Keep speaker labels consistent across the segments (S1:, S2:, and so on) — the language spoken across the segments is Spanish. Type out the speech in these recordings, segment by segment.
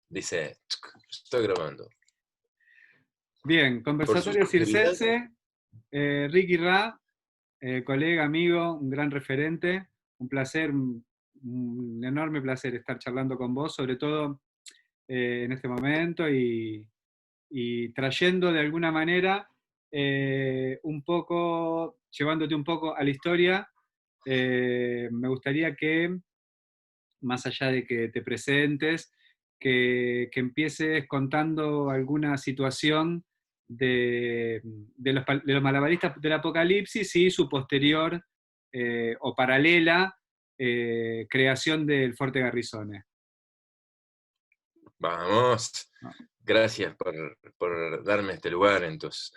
S1: Dice, "Tsk, estoy grabando".
S2: Bien,
S1: Por su
S2: conversatorio
S1: sinceridad.
S2: circense, Ricky Ra, colega, amigo, un gran referente, un placer, un enorme placer estar charlando con vos, sobre todo en este momento y trayendo de alguna manera un poco, llevándote un poco a la historia. Me gustaría que, más allá de que te presentes, que empieces contando alguna situación de los malabaristas del Apocalipsis y su posterior o paralela creación del Forte Garrisone.
S1: Vamos.
S2: ¿No?
S1: Gracias por darme este lugar en tus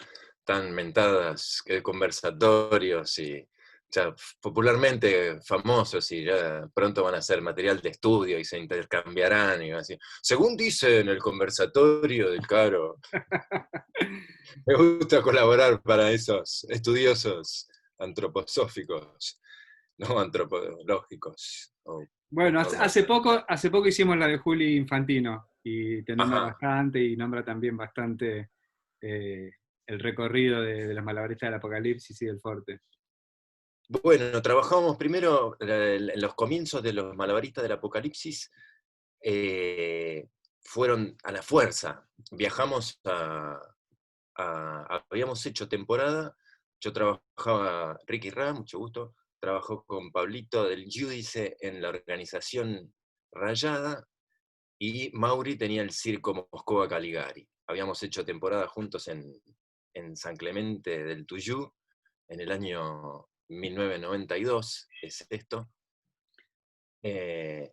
S1: tan mentadas conversatorios y ya popularmente famosos, y ya pronto van a ser material de estudio y se intercambiarán y van a decir, según dice en el conversatorio del Caro. Me gusta colaborar para esos estudiosos antroposóficos, no antropológicos o
S2: Bueno,
S1: normales.
S2: hace poco hicimos la de Juli Infantino y te nombra
S1: Ajá.
S2: bastante y nombra también bastante el recorrido de los malabaristas del Apocalipsis y del Forte.
S1: Bueno, trabajamos primero en los comienzos de los malabaristas del Apocalipsis, eh, fueron a la fuerza. Viajamos habíamos hecho temporada, yo trabajaba, Ricky Ra, mucho gusto, trabajó con Pablito del Giudice en la organización Rayada, y Mauri tenía el circo Moscova Caligari. Habíamos hecho temporada juntos en San Clemente del Tuyú, en el año 1992, es esto. Eh,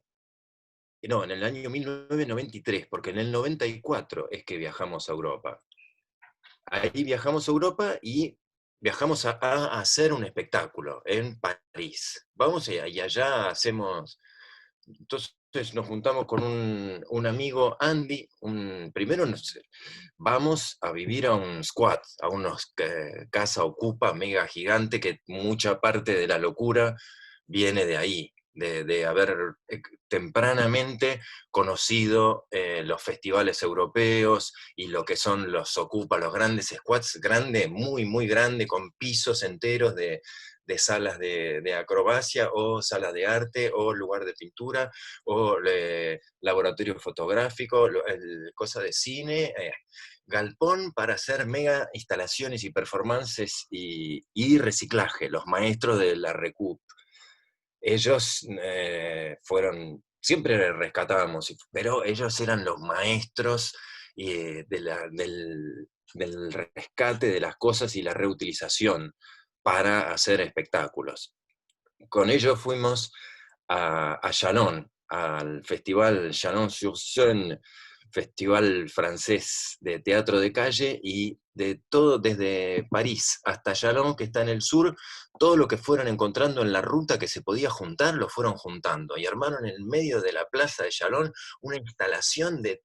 S1: no, en el año 1993, porque en el 94 es que viajamos a Europa. Ahí viajamos a Europa y viajamos a hacer un espectáculo en París. Vamos y allá hacemos. Entonces nos juntamos con un amigo, Andy. Primero vamos a vivir a un squat, a unos casa ocupa mega gigante, que mucha parte de la locura viene de ahí, de haber tempranamente conocido los festivales europeos y lo que son los ocupa, los grandes squats, grande, muy, muy grande, con pisos enteros de salas de acrobacia o salas de arte o lugar de pintura o laboratorio fotográfico, cosa de cine, galpón para hacer mega instalaciones y performances y reciclaje, los maestros de la Recoup. Ellos siempre rescatábamos, pero ellos eran los maestros del rescate de las cosas y la reutilización para hacer espectáculos. Con ellos fuimos a Chalon, al festival Chalon-sur-Saône, festival francés de teatro de calle, y de todo, desde París hasta Chalon, que está en el sur, todo lo que fueron encontrando en la ruta que se podía juntar, lo fueron juntando, y armaron en el medio de la plaza de Chalon una instalación de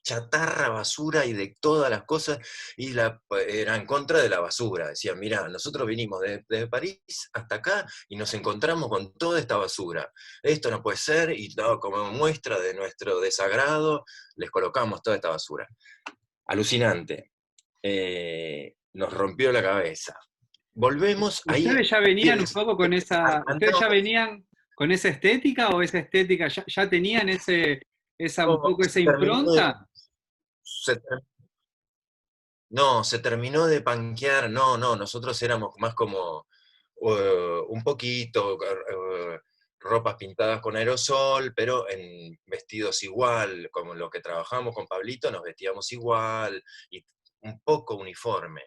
S1: chatarra, basura y de todas las cosas, y era en contra de la basura. Decían, mirá, nosotros vinimos desde París hasta acá y nos encontramos con toda esta basura. Esto no puede ser, y como muestra de nuestro desagrado, les colocamos toda esta basura. Alucinante. Nos rompió la cabeza. Volvemos ahí.
S2: ¿Ustedes ya venían un poco con esa, ustedes ya
S1: Andamos,
S2: venían con esa estética o esa estética, ya tenían un
S1: no,
S2: poco esa impronta?
S1: se No, se terminó de panquear, no, no, nosotros éramos más como un poquito, ropas pintadas con aerosol, pero en vestidos igual, como lo que trabajamos con Pablito, nos vestíamos igual, y un poco uniforme.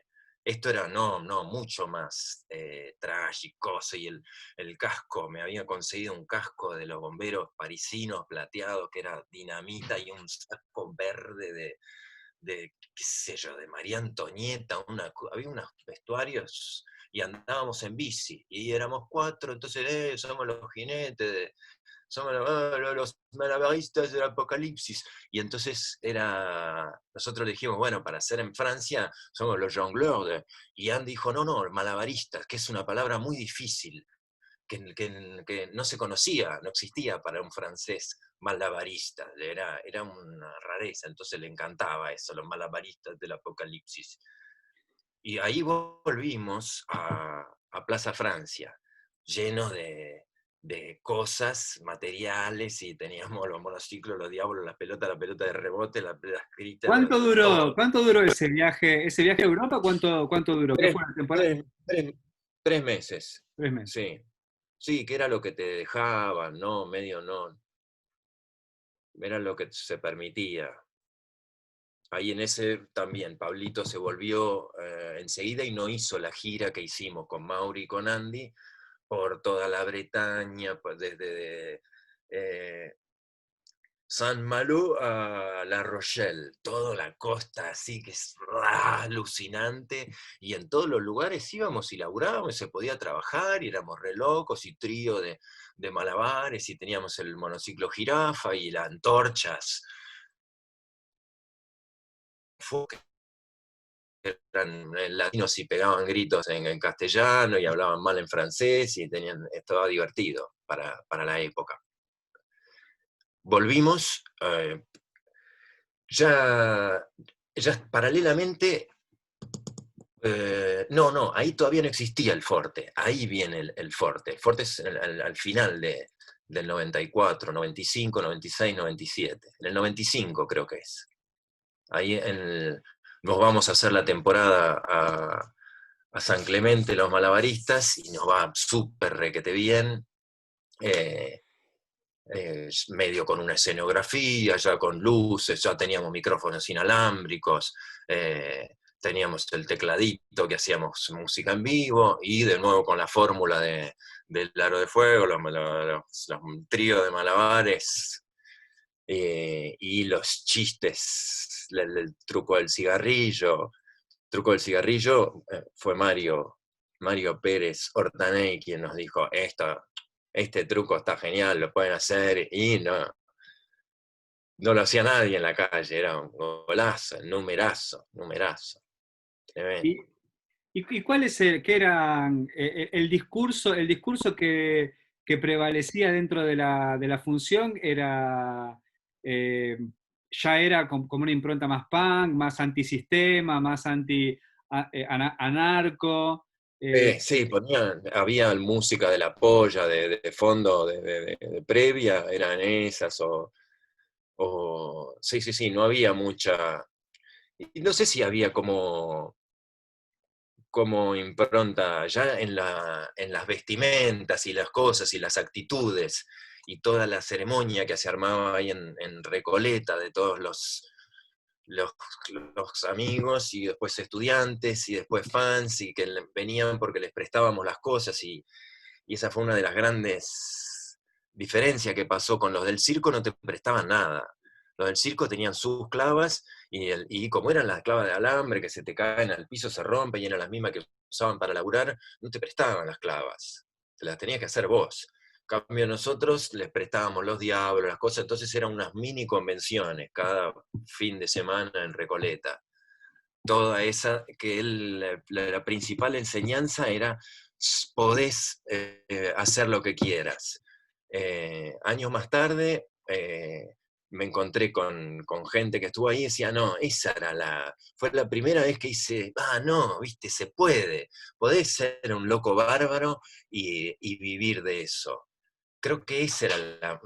S1: Esto era, no, no, mucho más trágico, y el casco, me había conseguido un casco de los bomberos parisinos plateado, que era dinamita, y un saco verde qué sé yo, de María Antonieta, había unos vestuarios, y andábamos en bici, y éramos 4, entonces somos los jinetes, somos los malabaristas del Apocalipsis, y entonces nosotros le dijimos, bueno, para hacer en Francia, somos los jongleurs, y Anne dijo, no, no, malabaristas, que es una palabra muy difícil, que no se conocía, no existía para un francés malabarista, era una rareza, entonces le encantaba eso, los malabaristas del apocalipsis. Y ahí volvimos a Plaza Francia, lleno de cosas materiales, y teníamos los monociclos, los diablos, la pelota de rebote, la escrita, todo.
S2: Cuánto duró ese viaje? ¿Ese viaje a Europa cuánto duró? ¿Qué
S1: Tres,
S2: fue la temporada?
S1: tres- tres- 3 meses,
S2: 3 meses.
S1: sí. Sí, que era lo que te dejaban, ¿no? Medio no, era lo que se permitía. Ahí en ese también, Pablito se volvió enseguida y no hizo la gira que hicimos con Mauri y con Andy por toda la Bretaña, pues desde Saint-Malo a La Rochelle, toda la costa así que es alucinante, y en todos los lugares íbamos y laburábamos, y se podía trabajar, y éramos re locos, y trío de malabares, y teníamos el monociclo jirafa y las antorchas. Eran latinos y pegaban gritos en castellano y hablaban mal en francés, y estaba divertido para la época. Volvimos, ya, ya paralelamente, no, ahí todavía no existía el Forte, ahí viene el Forte. El Forte es al final del 94, 95, 96, 97. En el 95 creo que es. Ahí nos vamos a hacer la temporada a San Clemente, los malabaristas, y nos va súper requete bien. Medio con una escenografía, ya con luces, ya teníamos micrófonos inalámbricos, teníamos el tecladito que hacíamos música en vivo, y de nuevo con la fórmula del Aro de Fuego, los tríos de malabares, y los chistes, el truco del cigarrillo. Truco del cigarrillo fue Mario Pérez Hortaney quien nos dijo, este truco está genial, lo pueden hacer, y no lo hacía nadie en la calle, era un golazo, numerazo,
S2: ¿Y,
S1: tremendo.
S2: y cuál es qué era el discurso que prevalecía dentro de la función? Eh, ¿Ya era como una impronta más punk, más antisistema, más anarco? Eh,
S1: Sí, había música de la polla, de fondo, de previa, eran esas, sí, no había mucha, y no sé si había como impronta ya en las vestimentas y las cosas y las actitudes, y toda la ceremonia que se armaba ahí en Recoleta, de todos los, los amigos, y después estudiantes, y después fans, y que venían porque les prestábamos las cosas, y esa fue una de las grandes diferencias que pasó con los del circo. No te prestaban nada. Los del circo tenían sus clavas, y como eran las clavas de alambre que se te caen al piso, se rompen, y eran las mismas que usaban para laburar, no te prestaban las clavas, te las tenías que hacer vos. En cambio, nosotros les prestábamos los diablos, las cosas, entonces eran unas mini convenciones cada fin de semana en Recoleta. Toda esa, que la principal enseñanza era, podés hacer lo que quieras. Años más tarde me encontré con gente que estuvo ahí y decía, no, fue la primera vez que hice, no, viste, se puede, podés ser un loco bárbaro y vivir de eso. Creo que esa era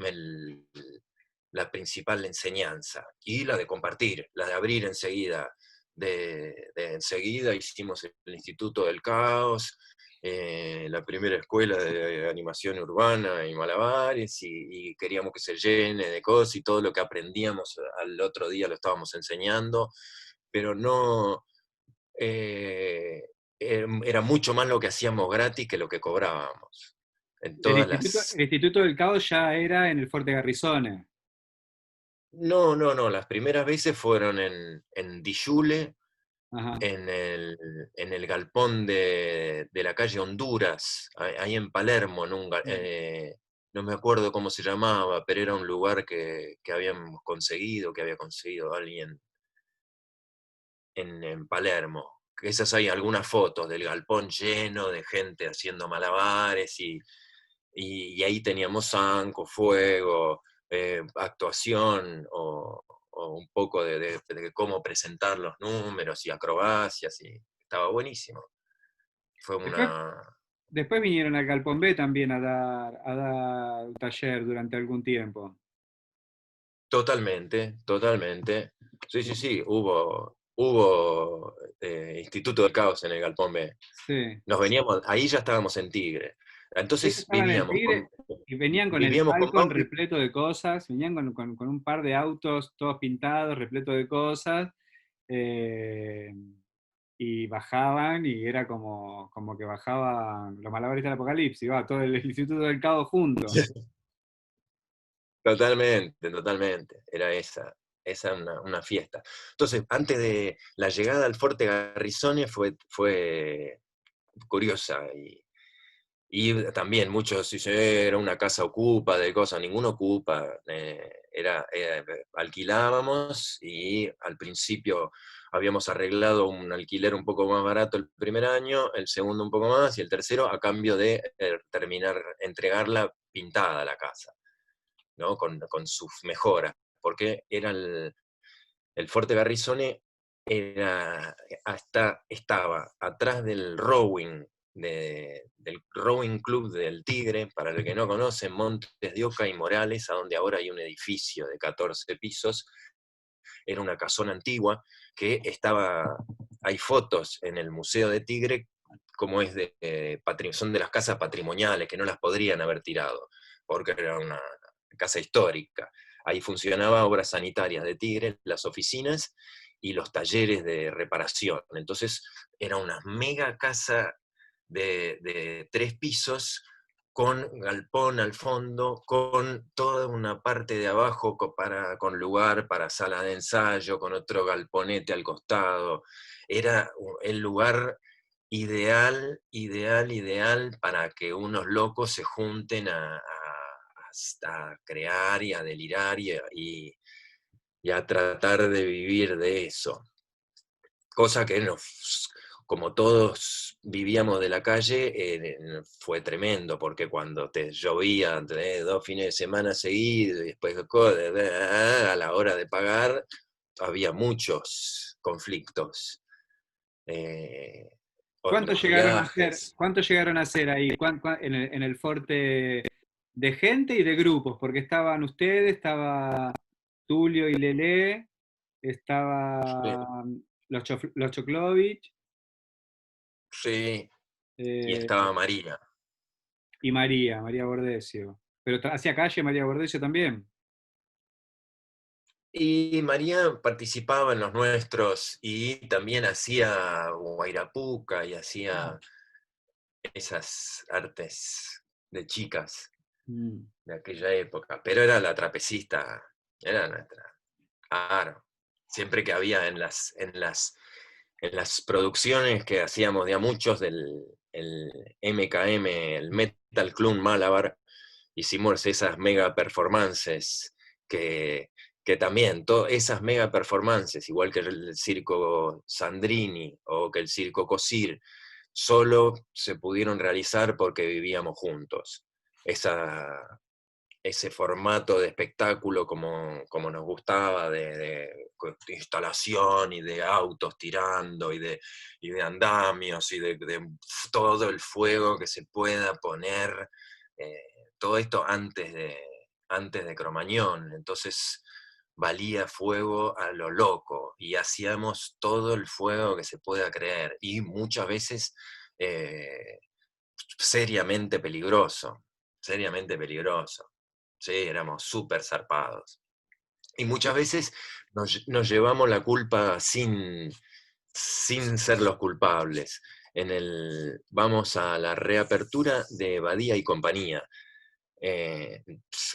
S1: la principal enseñanza, y la de compartir, la de abrir enseguida. De enseguida hicimos el Instituto del Caos, la primera escuela de animación urbana y malabares, y queríamos que se llene de cosas, y todo lo que aprendíamos al otro día lo estábamos enseñando, pero no, era mucho más lo que hacíamos gratis que lo que cobrábamos. En todas las
S2: el Instituto del Caos ya era en el Fuerte Garrizones.
S1: No, las primeras veces fueron en Dijule,
S2: Ajá.
S1: en el galpón de la calle Honduras, ahí en Palermo, no me acuerdo cómo se llamaba, pero era un lugar que había conseguido alguien en Palermo. Que esas, hay algunas fotos del galpón lleno de gente haciendo malabares, y ahí teníamos zanco, fuego, actuación o un poco de cómo presentar los números y acrobacias, y estaba buenísimo. Fue
S2: Después,
S1: una...
S2: después vinieron al Galpón B también a dar un taller durante algún tiempo.
S1: Totalmente, totalmente. Sí, sí, sí, hubo Instituto del Caos en el Galpón B.
S2: Sí.
S1: Nos veníamos, ahí ya estábamos en Tigre.
S2: Ellos
S1: Entonces
S2: estaban en el Tigre y venían con el
S1: vivíamos con
S2: Falcon
S1: Pauti.
S2: repleto de cosas, venían con un par de autos todos pintados, repleto de cosas, eh, y bajaban y era como que bajaban los malabaristas del apocalipsis, va, todo el Instituto del Cabo junto.
S1: Totalmente, totalmente. Era esa una fiesta. Entonces, antes de la llegada al Forte Garrizones fue curiosa. Y también muchos dicen, era una casa ocupa de cosas, ninguno ocupa, alquilábamos y al principio habíamos arreglado un alquiler un poco más barato el primer año, el segundo un poco más y el tercero a cambio de entregarla pintada la casa, ¿no? Con sus mejoras, porque era el Forte Garrizone estaba atrás del rowing, del rowing club del Tigre, para el que no conoce, Montes de Oca y Morales, a donde ahora hay un edificio de 14 pisos. Era una casona antigua que hay fotos en el Museo de Tigre, como es son de las casas patrimoniales, que no las podrían haber tirado, porque era una casa histórica. Ahí funcionaba Obras Sanitarias de Tigre, las oficinas y los talleres de reparación. Entonces era una mega casa de 3 pisos, con galpón al fondo, con toda una parte de abajo con lugar para sala de ensayo, con otro galponete al costado. Era el lugar ideal, ideal, ideal para que unos locos se junten a crear y a delirar y a tratar de vivir de eso. Cosa que como todos vivíamos de la calle, fue tremendo, porque cuando te llovía 2 fines de semana seguidos y después a la hora de pagar, había muchos conflictos, eh,
S2: ¿Cuántos
S1: los
S2: llegaron a ser,
S1: viajes.
S2: cuántos llegaron a ser ahí en el Forte de gente y de grupos? Porque estaban ustedes, estaba Tulio y Lelé,
S1: Sí,
S2: estaban los Choklovich,
S1: sí, y
S2: eh,
S1: estaba María.
S2: y María Bordesio. Pero hacía calle María Bordesio también.
S1: Y María participaba en los nuestros y también hacía guairapuca y hacía esas artes de chicas
S2: Mm.
S1: de aquella época, pero era la trapecista, era nuestra, claro. Siempre que había en las producciones que hacíamos de a muchos del el MKM, el Metal Club Malabar, hicimos esas mega performances que también, esas mega performances, igual que el circo Sandrini o que el circo Cosir, solo se pudieron realizar porque vivíamos juntos. Ese formato de espectáculo como nos gustaba, de instalación y de autos tirando y de andamios y de todo el fuego que se pueda poner, todo esto antes de Cromañón. Entonces valía fuego a lo loco y hacíamos todo el fuego que se pueda creer y muchas veces eh, seriamente peligroso, seriamente peligroso. Sí, éramos súper zarpados. Y muchas veces nos llevamos la culpa sin ser los culpables. Vamos a la reapertura de Badía y Compañía,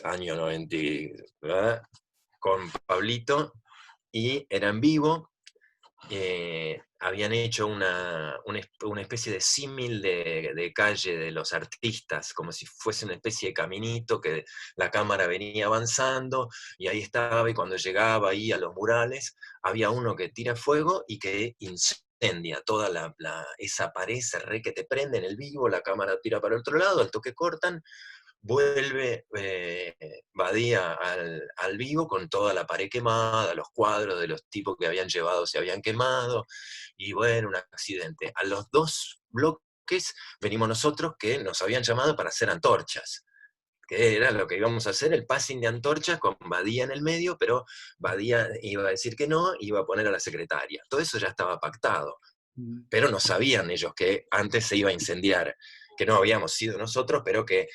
S1: año 90, ¿verdad? Con Pablito, y era en vivo. Habían hecho una especie de símil de calle de los artistas, como si fuese una especie de caminito que la cámara venía avanzando y ahí estaba, y cuando llegaba ahí a los murales, había uno que tira fuego y que incendia toda esa pared, se re que te prende en el vivo, la cámara tira para el otro lado, al toque cortan, vuelve Badía al vivo con toda la pared quemada, los cuadros de los tipos que habían llevado se habían quemado, y bueno, un accidente. A los 2 bloques venimos nosotros que nos habían llamado para hacer antorchas, que era lo que íbamos a hacer, el passing de antorchas con Badía en el medio, pero Badía iba a decir que no, iba a poner a la secretaria. Todo eso ya estaba pactado,
S2: Mm.
S1: pero no sabían ellos que antes se iba a incendiar, que no habíamos sido nosotros, pero que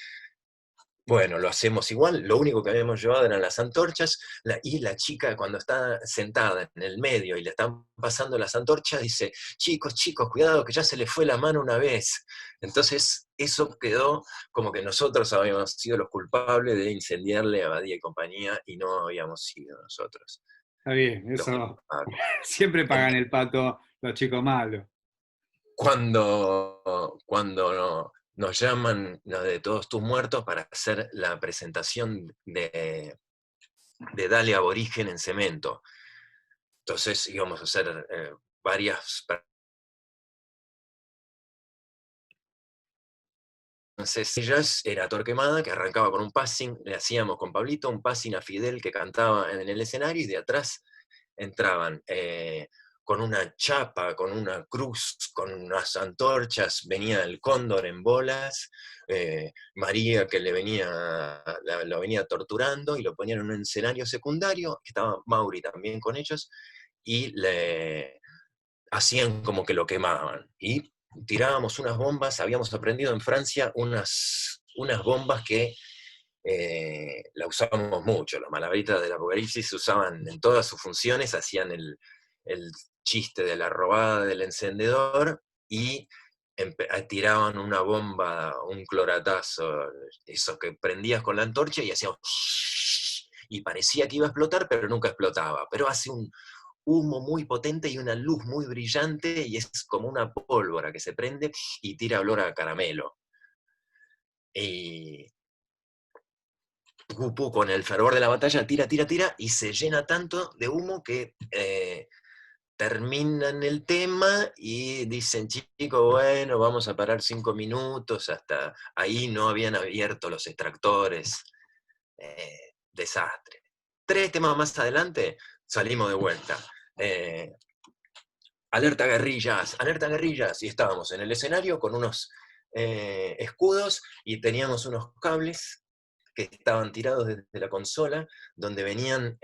S1: bueno, lo hacemos igual, lo único que habíamos llevado eran las antorchas, y la chica cuando está sentada en el medio y le están pasando las antorchas dice, chicos, chicos, cuidado que ya se le fue la mano una vez. Entonces eso quedó como que nosotros habíamos sido los culpables de incendiarle a Badía y compañía y no habíamos sido nosotros
S2: Está bien,
S1: los
S2: eso
S1: culpables.
S2: siempre pagan el pato los chicos malos.
S1: Cuando nos llaman de Todos Tus Muertos para hacer la presentación de Dale Aborigen en Cemento. Entonces íbamos a hacer varias sencillas, era Torquemada, que arrancaba con un passing, le hacíamos con Pablito un passing a Fidel que cantaba en el escenario, y de atrás entraban con una chapa, con una cruz, con unas antorchas, venía el cóndor en bolas, María que lo venía torturando, y lo ponían en un escenario secundario, que estaba Mauri también con ellos, y le hacían como que lo quemaban. Y tirábamos unas bombas, habíamos aprendido en Francia unas bombas que la usábamos mucho, los malabaristas del Apocalipsis se usaban en todas sus funciones, hacían el chiste de la robada del encendedor y tiraban una bomba, un cloratazo, eso que prendías con la antorcha y hacía y parecía que iba a explotar, pero nunca explotaba, pero hace un humo muy potente y una luz muy brillante y es como una pólvora que se prende y tira olor a caramelo. Y Gupu con el fervor de la batalla tira, tira, tira y se llena tanto de humo que terminan el tema y dicen, chicos, bueno, vamos a parar 5 minutos, hasta ahí no habían abierto los extractores, desastre. 3 temas más adelante salimos de vuelta. Alerta guerrillas, y estábamos en el escenario con unos escudos y teníamos unos cables que estaban tirados desde la consola, donde venían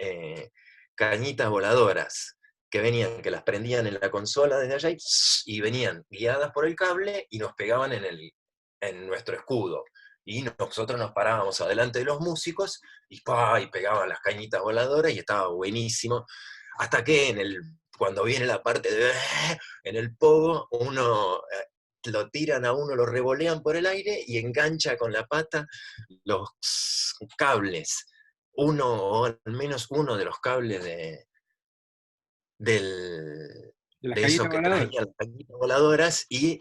S1: cañitas voladoras, que las prendían en la consola desde allá y venían guiadas por el cable y nos pegaban en nuestro escudo. Y nosotros nos parábamos adelante de los músicos y pegaban las cañitas voladoras y estaba buenísimo. Hasta que cuando viene la parte de en el pogo, lo tiran a uno, lo revolean por el aire y engancha con la pata los cables, o al menos uno de los cables
S2: De las
S1: de esos
S2: cañitas
S1: que
S2: voladoras.
S1: traían las cañitas voladoras, y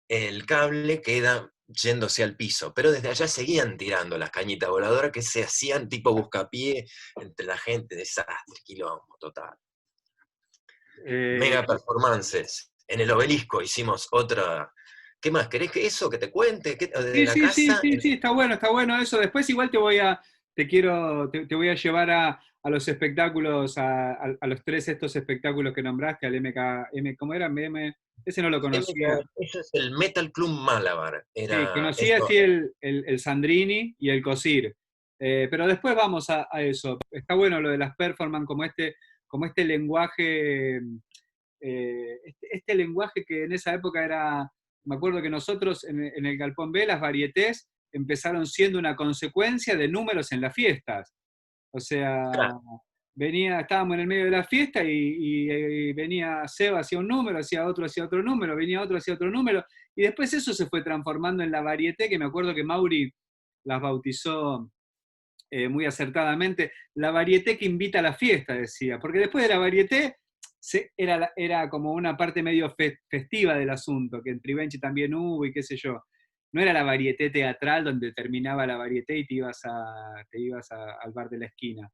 S1: el cable queda yéndose al piso. Pero desde allá seguían tirando las cañitas voladoras que se hacían tipo buscapié entre la gente, desastre, quilombo total.
S2: Eh,
S1: Mega performances. En el Obelisco hicimos otra. ¿Qué más? ¿Querés que eso que te cuente? De
S2: Sí,
S1: la
S2: sí, sí,
S1: casa.
S2: sí, sí, está bueno eso. Después igual te voy a llevar a los espectáculos, a los tres estos espectáculos que nombraste, al ¿cómo era? Ese no lo conocía.
S1: Eso es el Metal Club Malabar.
S2: Sí,
S1: Era
S2: conocía
S1: eso.
S2: sí el Sandrini y el Cosir. Pero después vamos a eso. Está bueno lo de las performance como este lenguaje, este lenguaje que en esa época era, me acuerdo que nosotros en el Galpón B, las varietés empezaron siendo una consecuencia de números en las fiestas. O sea,
S1: Claro,
S2: estábamos en el medio de la fiesta y venía Seba hacía un número, hacía otro número, venía otro hacía otro número, y después eso se fue transformando en la varieté, que me acuerdo que Mauri las bautizó muy acertadamente, la varieté que invita a la fiesta, decía, porque después de la varieté era como una parte medio festiva del asunto, que en Tribenchi también hubo y qué sé yo. No era la varieté teatral donde terminaba la varieté y al bar de la esquina.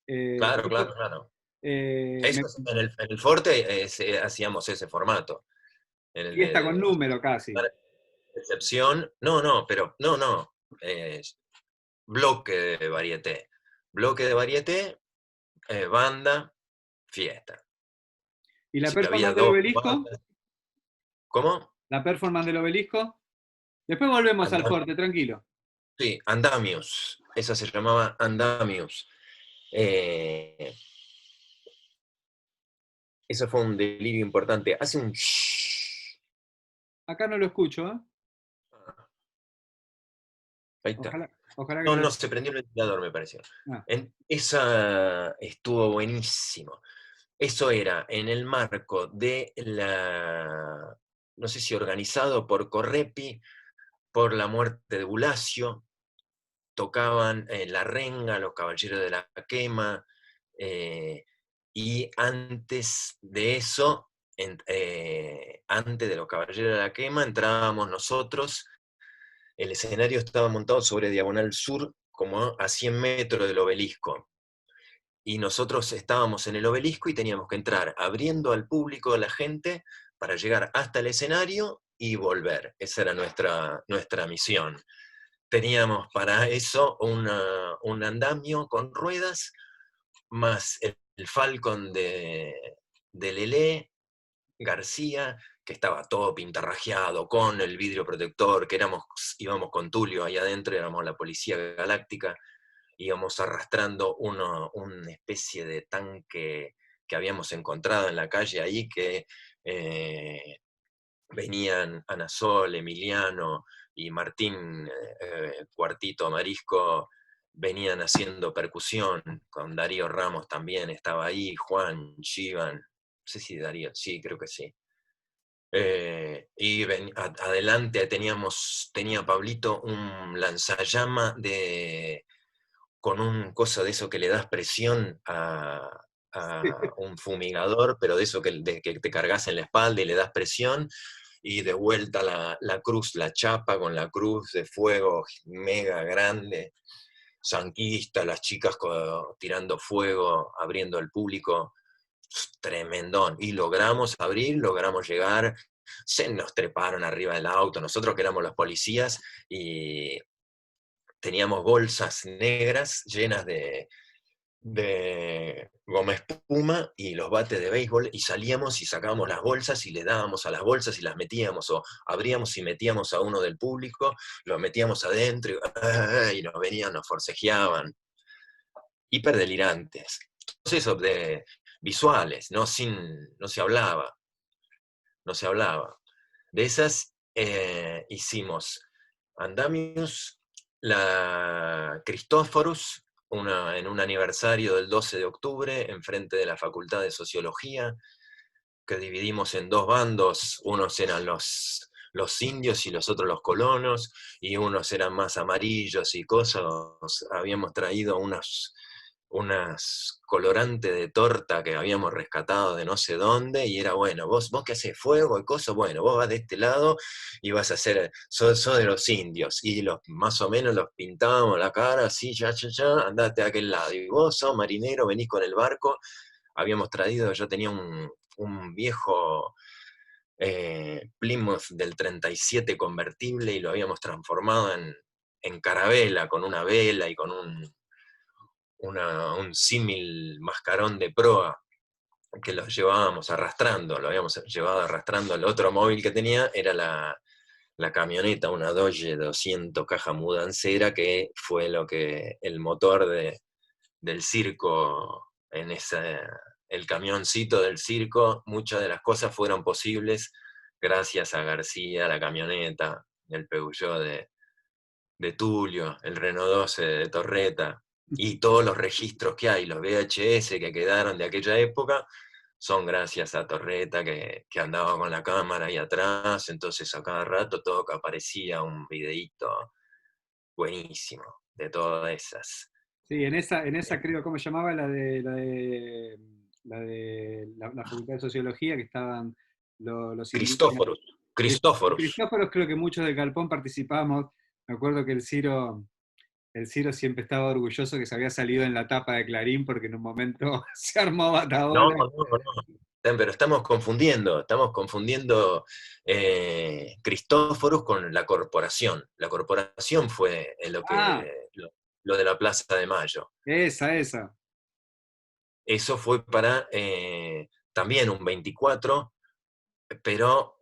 S1: claro,
S2: Después,
S1: claro, claro.
S2: eh, me-
S1: Eso en el Forte hacíamos ese formato. En el
S2: fiesta con
S1: de
S2: número casi.
S1: excepción. No, no, pero no, no. eh, bloque de varieté. Bloque de varieté, banda, fiesta.
S2: ¿Y la
S1: Si había
S2: performance del
S1: dos
S2: obelisco?
S1: bandas, ¿cómo?
S2: ¿La performance del obelisco? Después volvemos al
S1: Andam-
S2: corte, tranquilo.
S1: sí, Andamios. Esa se llamaba Andamios. Eh, Eso fue un delirio importante. Hace un shhh.
S2: Acá no lo escucho, ¿eh?
S1: Ahí está.
S2: Ojalá, ojalá que
S1: No,
S2: no lo...
S1: no, se prendió el ventilador, me pareció.
S2: Ah,
S1: Esa estuvo buenísimo. Eso era en el marco de la, no sé si organizado por Correpi, por la muerte de Bulacio, tocaban La Renga, Los Caballeros de la Quema, y antes de eso, antes de Los Caballeros de la Quema, entrábamos nosotros. El escenario estaba montado sobre Diagonal Sur, como a 100 metros del obelisco. Y nosotros estábamos en el obelisco y teníamos que entrar abriendo al público, a la gente, para llegar hasta el escenario y volver. Esa era nuestra misión. Teníamos para eso un andamio con ruedas, más el Falcon de Lelé García, que estaba todo pintarrajeado, con el vidrio protector, que íbamos con Tulio ahí adentro, éramos la policía galáctica, íbamos arrastrando una especie de tanque que habíamos encontrado en la calle ahí, que eh, venían Anasol, Emiliano y Martín Cuartito Marisco, venían haciendo percusión, con Darío Ramos también estaba ahí, Juan, Chivan, no sé si Darío, sí, creo que sí. Y adelante tenía Pablito un lanzallama con un coso de eso que le das presión a un fumigador, pero de eso que te cargas en la espalda y le das presión, y de vuelta la cruz, la chapa con la cruz de fuego mega grande, sanquista, las chicas tirando fuego, abriendo al público, tremendón. Y logramos abrir, logramos llegar, se nos treparon arriba del auto, nosotros que éramos los policías, y teníamos bolsas negras llenas de goma espuma y los bates de béisbol, y salíamos y sacábamos las bolsas y le dábamos a las bolsas y las metíamos, o abríamos y metíamos a uno del público, lo metíamos adentro y nos venían, nos forcejeaban, hiperdelirantes. Entonces, eso de visuales, no se hablaba, no se hablaba. De esas hicimos Andamius, la Cristóforos, en un aniversario del 12 de octubre, enfrente de la Facultad de Sociología, que dividimos en dos bandos, unos eran los indios y los otros los colonos, y unos eran más amarillos y cosas. Habíamos traído unas colorantes de torta que habíamos rescatado de no sé dónde, y era, bueno, vos que haces fuego y cosas, bueno, vos vas de este lado y vas a hacer, sos de los indios, y más o menos los pintábamos la cara, así, ya, andate a aquel lado, y vos sos marinero, venís con el barco. Habíamos traído, yo tenía un viejo Plymouth del 37 convertible, y lo habíamos transformado en carabela, con una vela y con un símil mascarón de proa, que lo llevábamos arrastrando, lo habíamos llevado arrastrando. El otro móvil que tenía era la camioneta, una Dodge 200 caja mudancera, que fue el motor del circo, el camioncito del circo. Muchas de las cosas fueron posibles gracias a García, la camioneta, el Peugeot de Tulio, el Renault 12 de Torreta, y todos los registros que hay, los VHS que quedaron de aquella época, son gracias a Torreta, que andaba con la cámara ahí atrás. Entonces a cada rato todo que aparecía un videíto buenísimo de todas esas.
S2: sí, en esa creo, ¿cómo se llamaba? La Facultad de Sociología, que estaban los indígenas.
S1: Cristóforos, Cristóforos.
S2: Cristóforos, creo que muchos del Galpón participamos. Me acuerdo que el Ciro siempre estaba orgulloso que se había salido en la tapa de Clarín, porque en un momento se armó
S1: No,
S2: bataola
S1: no, no. pero estamos confundiendo Cristóforos con la corporación. La corporación fue
S2: Ah,
S1: lo de la Plaza de Mayo.
S2: esa.
S1: Eso fue para también un 24, pero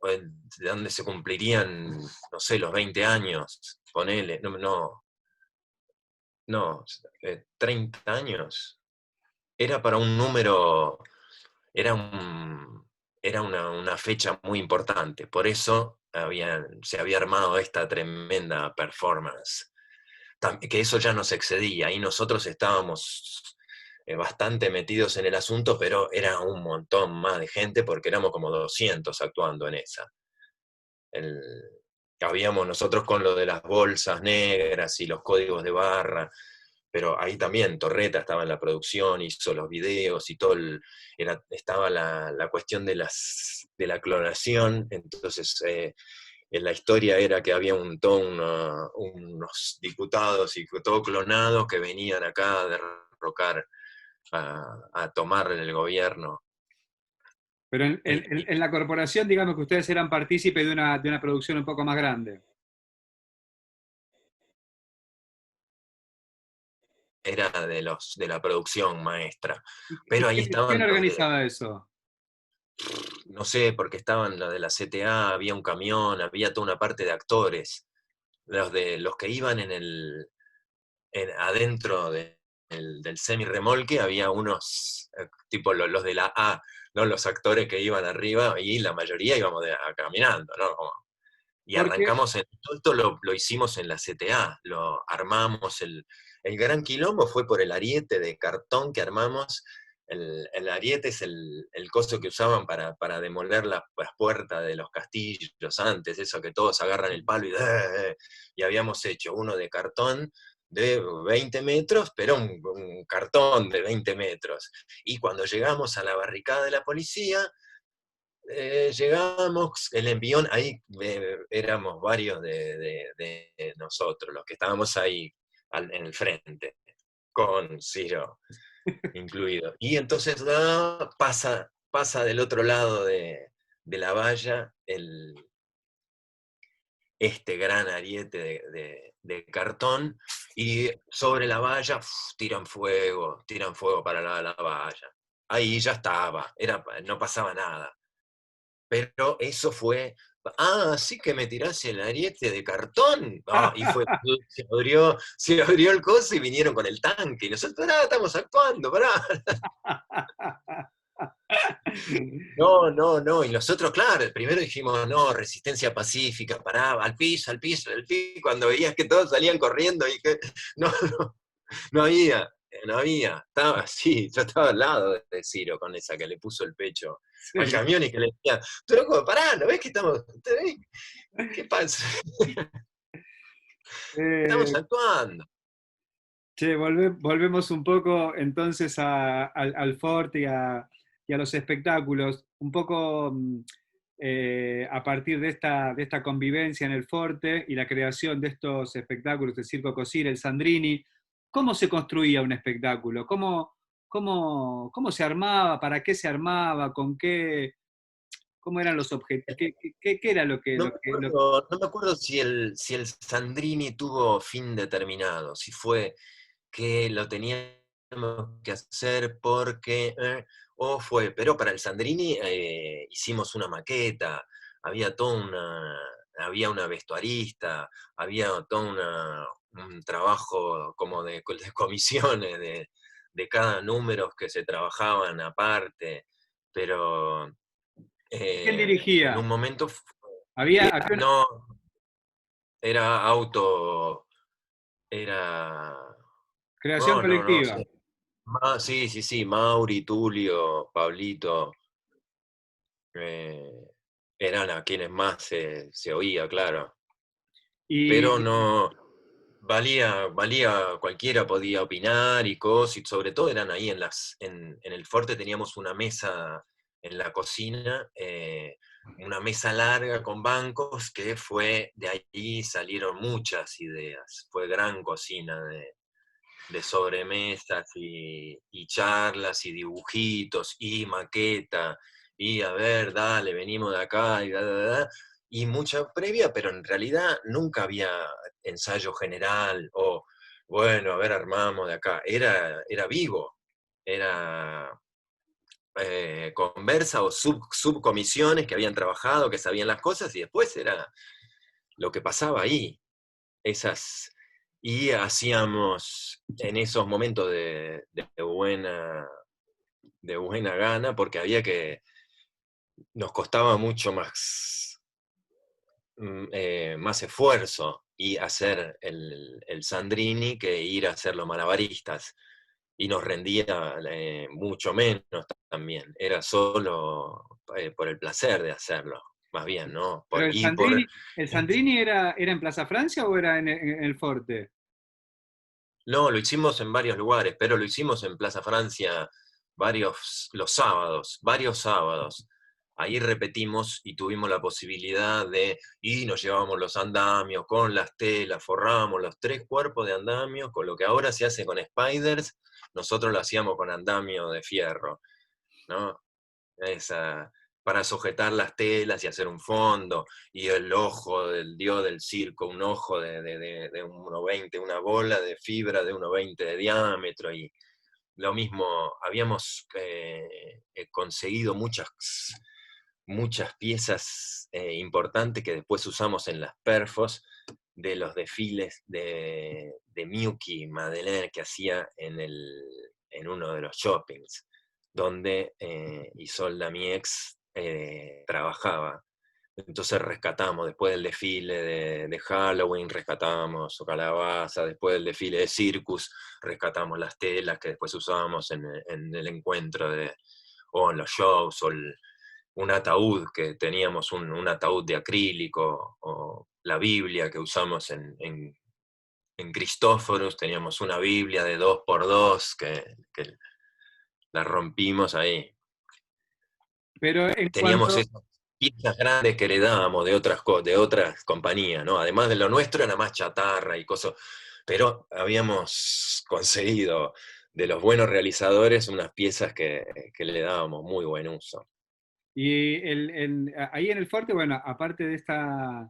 S1: de donde se cumplirían, no sé, los 20 años, ponele, no, 30 años. Era para un número, era, era una fecha muy importante, por eso se había armado esta tremenda performance, que eso ya nos excedía, y nosotros estábamos bastante metidos en el asunto, pero era un montón más de gente, porque éramos como 200 actuando en esa. El, Habíamos nosotros con lo de las bolsas negras y los códigos de barra, pero ahí también Torreta estaba en la producción, hizo los videos y todo, estaba la cuestión de la clonación, entonces la historia era que había unos diputados y todo clonados que venían acá a derrocar, a tomar el gobierno.
S2: Pero en la corporación, digamos que ustedes eran partícipes de una producción un poco más grande.
S1: Era de la producción maestra.
S2: Y
S1: Pero ahí
S2: quién
S1: estaban los de,
S2: organizaba eso?
S1: no sé, porque estaban los de la CTA, había un camión, había toda una parte de actores, los que iban adentro del semi-remolque, había unos, tipo los de la A, ¿no? Los actores que iban arriba, y la mayoría íbamos caminando, ¿no? Y
S2: Porque,
S1: arrancamos, todo esto lo hicimos en la CTA, lo armamos, el gran quilombo fue por el ariete de cartón que armamos. El ariete es el coso que usaban para demoler las puertas de los castillos antes, eso que todos agarran el palo y habíamos hecho uno de cartón de 20 metros, pero un cartón de 20 metros. Y cuando llegamos a la barricada de la policía, llegamos, el envión, ahí éramos varios de nosotros, los que estábamos ahí en el frente, con Ciro incluido. Y entonces pasa del otro lado de la valla este gran ariete de cartón, y sobre la valla tiran fuego para la valla. Ahí ya estaba, no pasaba nada. Pero eso fue, sí que me tirás el ariete de cartón. Y fue, se abrió el coso y vinieron con el tanque. Y nosotros, estamos actuando, pará. No. Y nosotros, claro, primero dijimos, no, resistencia pacífica, pará, al piso, al piso, al piso. Cuando veías que todos salían corriendo, y que no, no había, no había. Estaba así, yo estaba al lado de Ciro con esa que le puso el pecho al
S2: sí.
S1: camión y que le decía, tú loco, pará, ¿no ves que estamos, qué pasa? Estamos
S2: Eh,
S1: actuando.
S2: Che, volvemos un poco entonces al Forte y a los espectáculos, un poco a partir de esta convivencia en el Forte y la creación de estos espectáculos, el Circo Cosir, el Sandrini. ¿Cómo se construía un espectáculo? ¿Cómo se armaba? ¿Para qué se armaba? ¿Con qué? ¿Cómo eran los objetivos? ¿Qué era
S1: No me acuerdo si el Sandrini tuvo fin determinado, si fue que lo teníamos que hacer porque, pero para el Sandrini hicimos una maqueta, había había una vestuarista, había todo un trabajo como de comisiones de cada número que se trabajaban aparte, pero
S2: quién
S1: en un
S2: dirigía?
S1: momento
S2: Había una
S1: no, era auto, era,
S2: creación
S1: no
S2: colectiva.
S1: sé. Sí, sí, sí, Mauri, Tulio, Pablito, eh, eran a quienes más se oía, claro. Pero
S2: Y,
S1: no, valía, cualquiera podía opinar y cosas, y sobre todo eran ahí en el Forte teníamos una mesa en la cocina, una mesa larga con bancos, que de ahí salieron muchas ideas, fue gran cocina de sobremesas y charlas y dibujitos y maqueta y a ver, dale, venimos de acá, y mucha previa, pero en realidad nunca había ensayo general, o bueno, a ver, armamos de acá. Era vivo, era conversa o subcomisiones que habían trabajado, que sabían las cosas, y después era lo que pasaba ahí. Y hacíamos en esos momentos de buena gana, porque nos costaba mucho más esfuerzo y hacer el Sandrini que ir a hacer los malabaristas. Y nos rendía mucho menos también. Era solo por el placer de hacerlo, más bien, ¿no?
S2: Pero ¿el Sandrini era en Plaza Francia o era en el Forte?
S1: No, lo hicimos en varios lugares, pero lo hicimos en Plaza Francia los sábados, varios sábados. Ahí repetimos y tuvimos la posibilidad y nos llevábamos los andamios con las telas, forrábamos los 3 cuerpos de andamios, con lo que ahora se hace con spiders, nosotros lo hacíamos con andamio de fierro, ¿no? Esa, para sujetar las telas y hacer un fondo, y el ojo del dios del circo, un ojo de 1,20, una bola de fibra de 1,20 de diámetro, y lo mismo, habíamos conseguido muchas piezas importantes que después usamos en las perfos de los desfiles de Miyuki Madeleine que hacía en uno de los shoppings, donde Isolda, mi ex, trabajaba. Entonces rescatamos, después del desfile de Halloween, rescatamos su calabaza, después del desfile de Circus, rescatamos las telas que después usábamos en el encuentro o en los shows, un ataúd, que teníamos un ataúd de acrílico, o la Biblia que usamos en Cristóforos, teníamos una Biblia de 2x2 que la rompimos ahí.
S2: Pero en
S1: Teníamos
S2: cuanto,
S1: esas piezas grandes que heredábamos de otras compañías, ¿no? Además de lo nuestro era más chatarra y cosas, pero habíamos conseguido de los buenos realizadores unas piezas que le dábamos muy buen uso.
S2: y ahí en el Forte, bueno, aparte de esta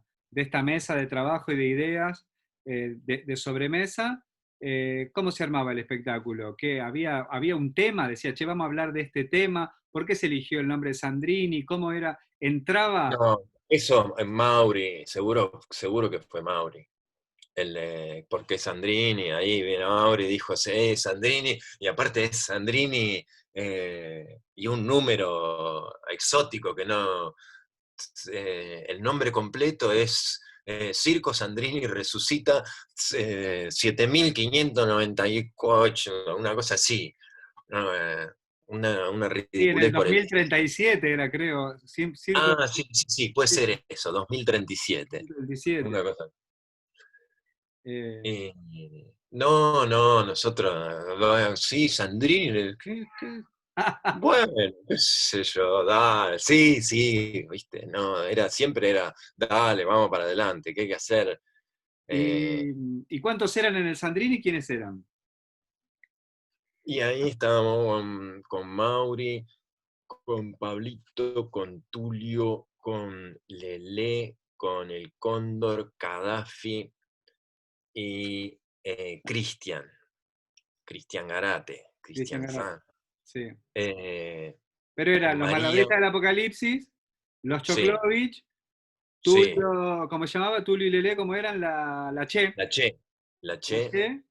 S2: mesa de trabajo y de ideas de sobremesa, ¿cómo se armaba el espectáculo? ¿Qué, había un tema? Decía, che, vamos a hablar de este tema. ¿Por qué se eligió el nombre de Sandrini? ¿Cómo era? Entraba.
S1: No, eso en Mauri, seguro que fue Mauri. Porque Sandrini, ahí viene Mauri, dijo, sí, Sandrini, y aparte es Sandrini y un número exótico que no, el nombre completo es Circo Sandrini Resucita 7598, una cosa así, ¿no? Una
S2: Sí, en el
S1: ridiculez por el estilo.
S2: 2037 era, creo. Circo
S1: Ah, sí, sí, sí, puede ser eso, 2037.
S2: 2027.
S1: Una cosa.
S2: Eh,
S1: Eh, no, no, nosotros, sí, Sandrini, ¿qué? Bueno, qué sé yo, dale, sí, sí, viste, no, siempre era, dale, vamos para adelante, ¿qué hay que hacer? Eh,
S2: ¿Y cuántos eran en el Sandrini? ¿Quiénes eran?
S1: y ahí estábamos con Mauri, con Pablito, con Tulio, con Lelé, con el Cóndor, Gaddafi y Cristian Garate,
S2: Cristian
S1: Cristian
S2: Garat.
S1: San.
S2: Sí.
S1: eh,
S2: Pero eran los
S1: María,
S2: Malabritas del Apocalipsis, los
S1: sí,
S2: Choklovich,
S1: sí,
S2: Tulio, ¿cómo se llamaba? Tulio y Lelé, ¿cómo eran? La Che.
S1: la Che, la
S2: La
S1: Che,
S2: Che.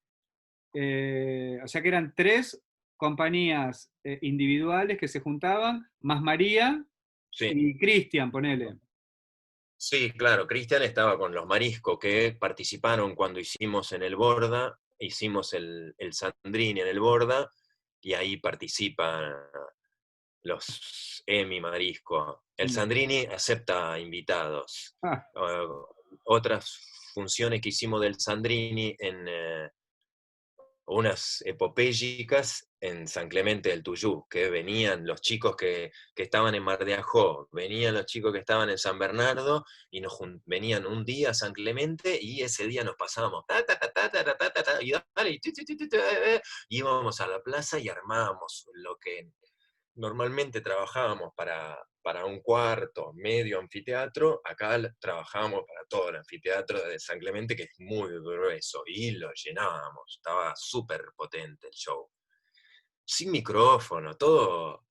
S2: O sea que eran tres compañías individuales que se juntaban, más María
S1: sí.
S2: y Cristian, ponele.
S1: Sí, claro, Cristian estaba con los Marisco que participaron cuando hicimos en el Borda, hicimos el Sandrini en el Borda, y ahí participan los Emi Marisco. El
S2: Mm.
S1: Sandrini acepta invitados.
S2: Ah,
S1: Otras funciones que hicimos del Sandrini unas epopélicas en San Clemente del Tuyú, que venían los chicos que estaban en Mar de Ajó, venían los chicos que estaban en San Bernardo, y venían un día a San Clemente, y ese día nos pasábamos, y dale, íbamos a la plaza y armábamos normalmente trabajábamos para un cuarto, medio anfiteatro, acá trabajábamos para todo el anfiteatro de San Clemente, que es muy grueso, y lo llenábamos, estaba súper potente el show. Sin micrófono, todo.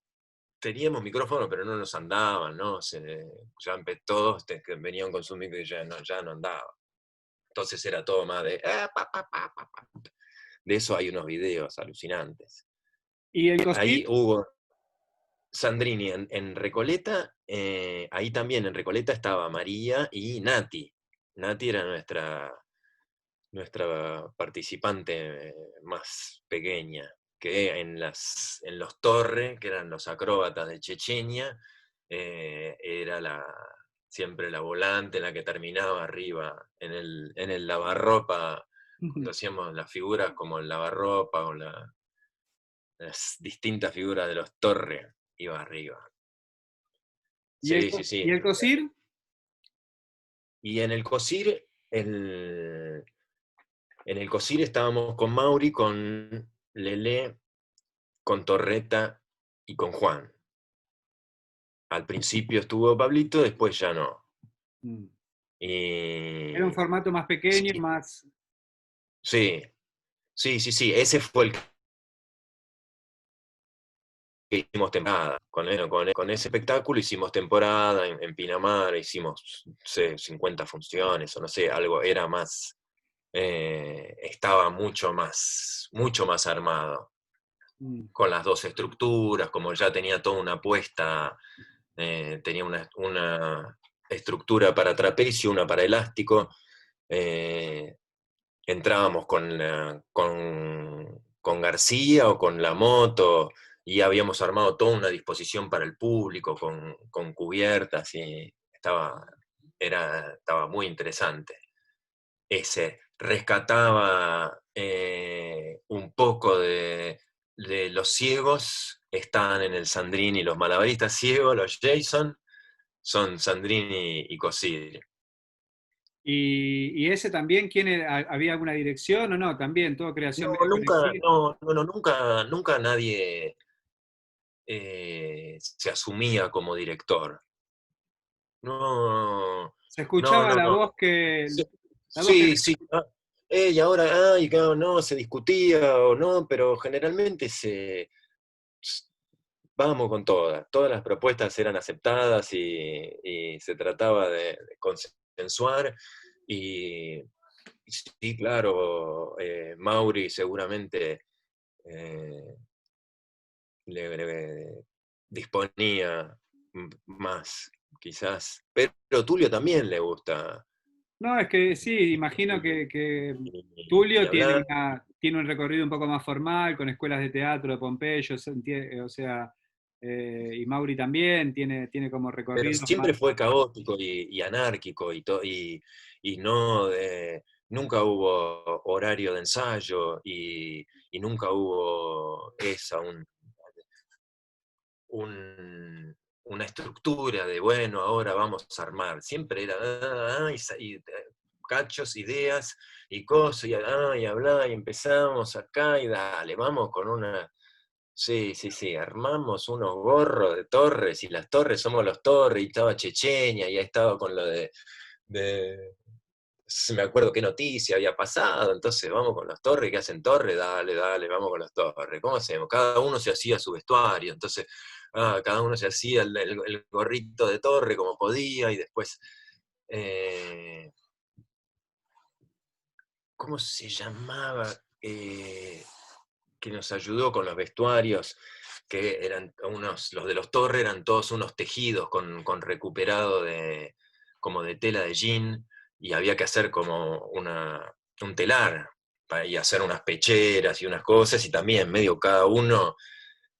S1: Teníamos micrófono, pero no nos andaban, ¿no? Todos que venían con su micro y ya no andaba. Entonces era todo más de... pa, pa, pa, pa, pa. De eso hay unos videos alucinantes.
S2: ¿Y el
S1: Ahí
S2: COSIR?
S1: hubo Sandrini en Recoleta, ahí también en Recoleta estaba María y Nati. Nati era nuestra participante más pequeña, que en los Torre, que eran los acróbatas de Chechenia, era siempre la volante, la que terminaba arriba en el lavarropa, cuando hacíamos las figuras como el lavarropa o las distintas figuras de los Torre, iba arriba. Sí, sí,
S2: Y
S1: sí.
S2: el COSIR?
S1: Y en el COSIR, en el COSIR estábamos con Mauri, con Lelé, con Torreta y con Juan. Al principio estuvo Pablito, después ya no.
S2: Mm. Era un
S1: Y
S2: formato más pequeño,
S1: sí,
S2: más...
S1: sí, sí, sí, sí, ese fue el que hicimos temporada. Con ese espectáculo hicimos temporada en Pinamar, hicimos, no sé, 50 funciones, o no sé, algo, era más, estaba mucho más armado,
S2: Mm.
S1: con las dos estructuras, como ya tenía toda una apuesta, tenía una estructura para trapecio, una para elástico, entrábamos con García o con la moto, y habíamos armado toda una disposición para el público, con cubiertas, y estaba muy interesante. Ese rescataba un poco de los ciegos, están en el Sandrini, los malabaristas ciegos, los Jason, son Sandrini y Cosiri.
S2: Y ese también, ¿había alguna dirección o no? También, todo creación medio colectiva.
S1: Nunca nadie se asumía como director. No,
S2: Se
S1: no,
S2: escuchaba
S1: no,
S2: la
S1: no.
S2: voz que...
S1: Sí,
S2: La voz que...
S1: sí, sí. Y ahora, ay, claro, no, se discutía o no, pero generalmente vamos con todas. Todas las propuestas eran aceptadas y se trataba de consensuar. Y sí, claro, Mauri seguramente eh, le disponía más, quizás. Pero Tulio también le gusta.
S2: No, es que sí, imagino que
S1: Ni
S2: Tulio tiene
S1: hablar.
S2: tiene un recorrido un poco más formal, con escuelas de teatro de Pompeyo, o sea, y Mauri también tiene como
S1: Pero
S2: recorridos más...
S1: siempre fue caótico y anárquico y no nunca hubo horario de ensayo y nunca hubo una estructura de, bueno, ahora vamos a armar. Siempre era, cachos, ideas y cosas, y hablar, y empezamos acá, y dale, vamos con una... Sí, sí, sí, armamos unos gorros de torres, y las torres somos los torres, y estaba Chechenia, y ahí estaba con lo de me acuerdo qué noticia había pasado, entonces vamos con los torres, ¿qué hacen torres? Dale, dale, vamos con los torres. ¿Cómo hacemos? Cada uno se hacía su vestuario, entonces cada uno se hacía el gorrito de torre como podía, y después, eh, ¿cómo se llamaba? Que nos ayudó con los vestuarios, que eran los de los torres eran todos unos tejidos con recuperado como de tela de jean, y había que hacer como un telar, y hacer unas pecheras y unas cosas, y también medio cada uno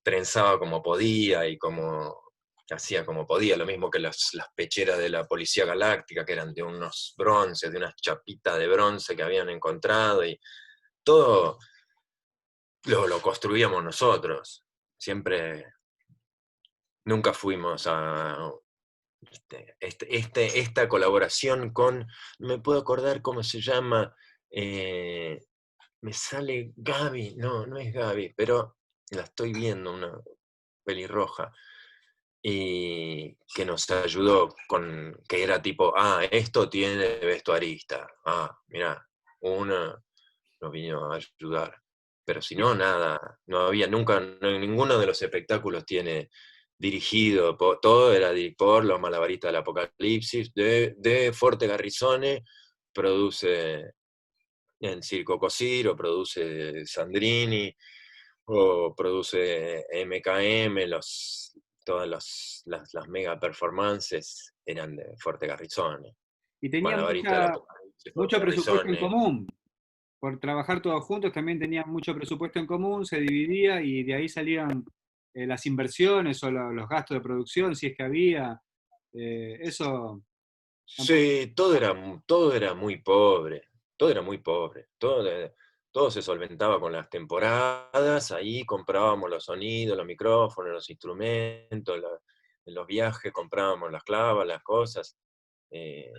S1: trenzaba como podía y como hacía como podía, lo mismo que las pecheras de la Policía Galáctica, que eran de unos bronces, de unas chapitas de bronce que habían encontrado, y todo lo construíamos nosotros. Siempre, nunca fuimos a esta colaboración con, no me puedo acordar cómo se llama, me sale Gaby, no, no es Gaby, pero la estoy viendo, pelirroja, y que nos ayudó con, que era tipo, esto tiene vestuarista, mirá, una nos vino a ayudar. Pero si no, nada, no había nunca, ninguno de los espectáculos tiene dirigido, todo era por los malabaristas del Apocalipsis, de Forte Garrizone, produce en Circo Cosir, o produce Sandrini, o produce MKM, todas las mega performances eran de Forte Garrizone.
S2: Y tenían
S1: Malabarista del Apocalipsis, Forte
S2: mucho presupuesto en
S1: Garrizone.
S2: común. Por trabajar todos juntos también tenían mucho presupuesto en común, se dividía y de ahí salían las inversiones o los gastos de producción, si es que había. Eso tampoco.
S1: Sí, todo era muy pobre, todo era muy pobre, todo se solventaba con las temporadas, ahí comprábamos los sonidos, los micrófonos, los instrumentos, en los viajes comprábamos las clavas, las cosas. eh,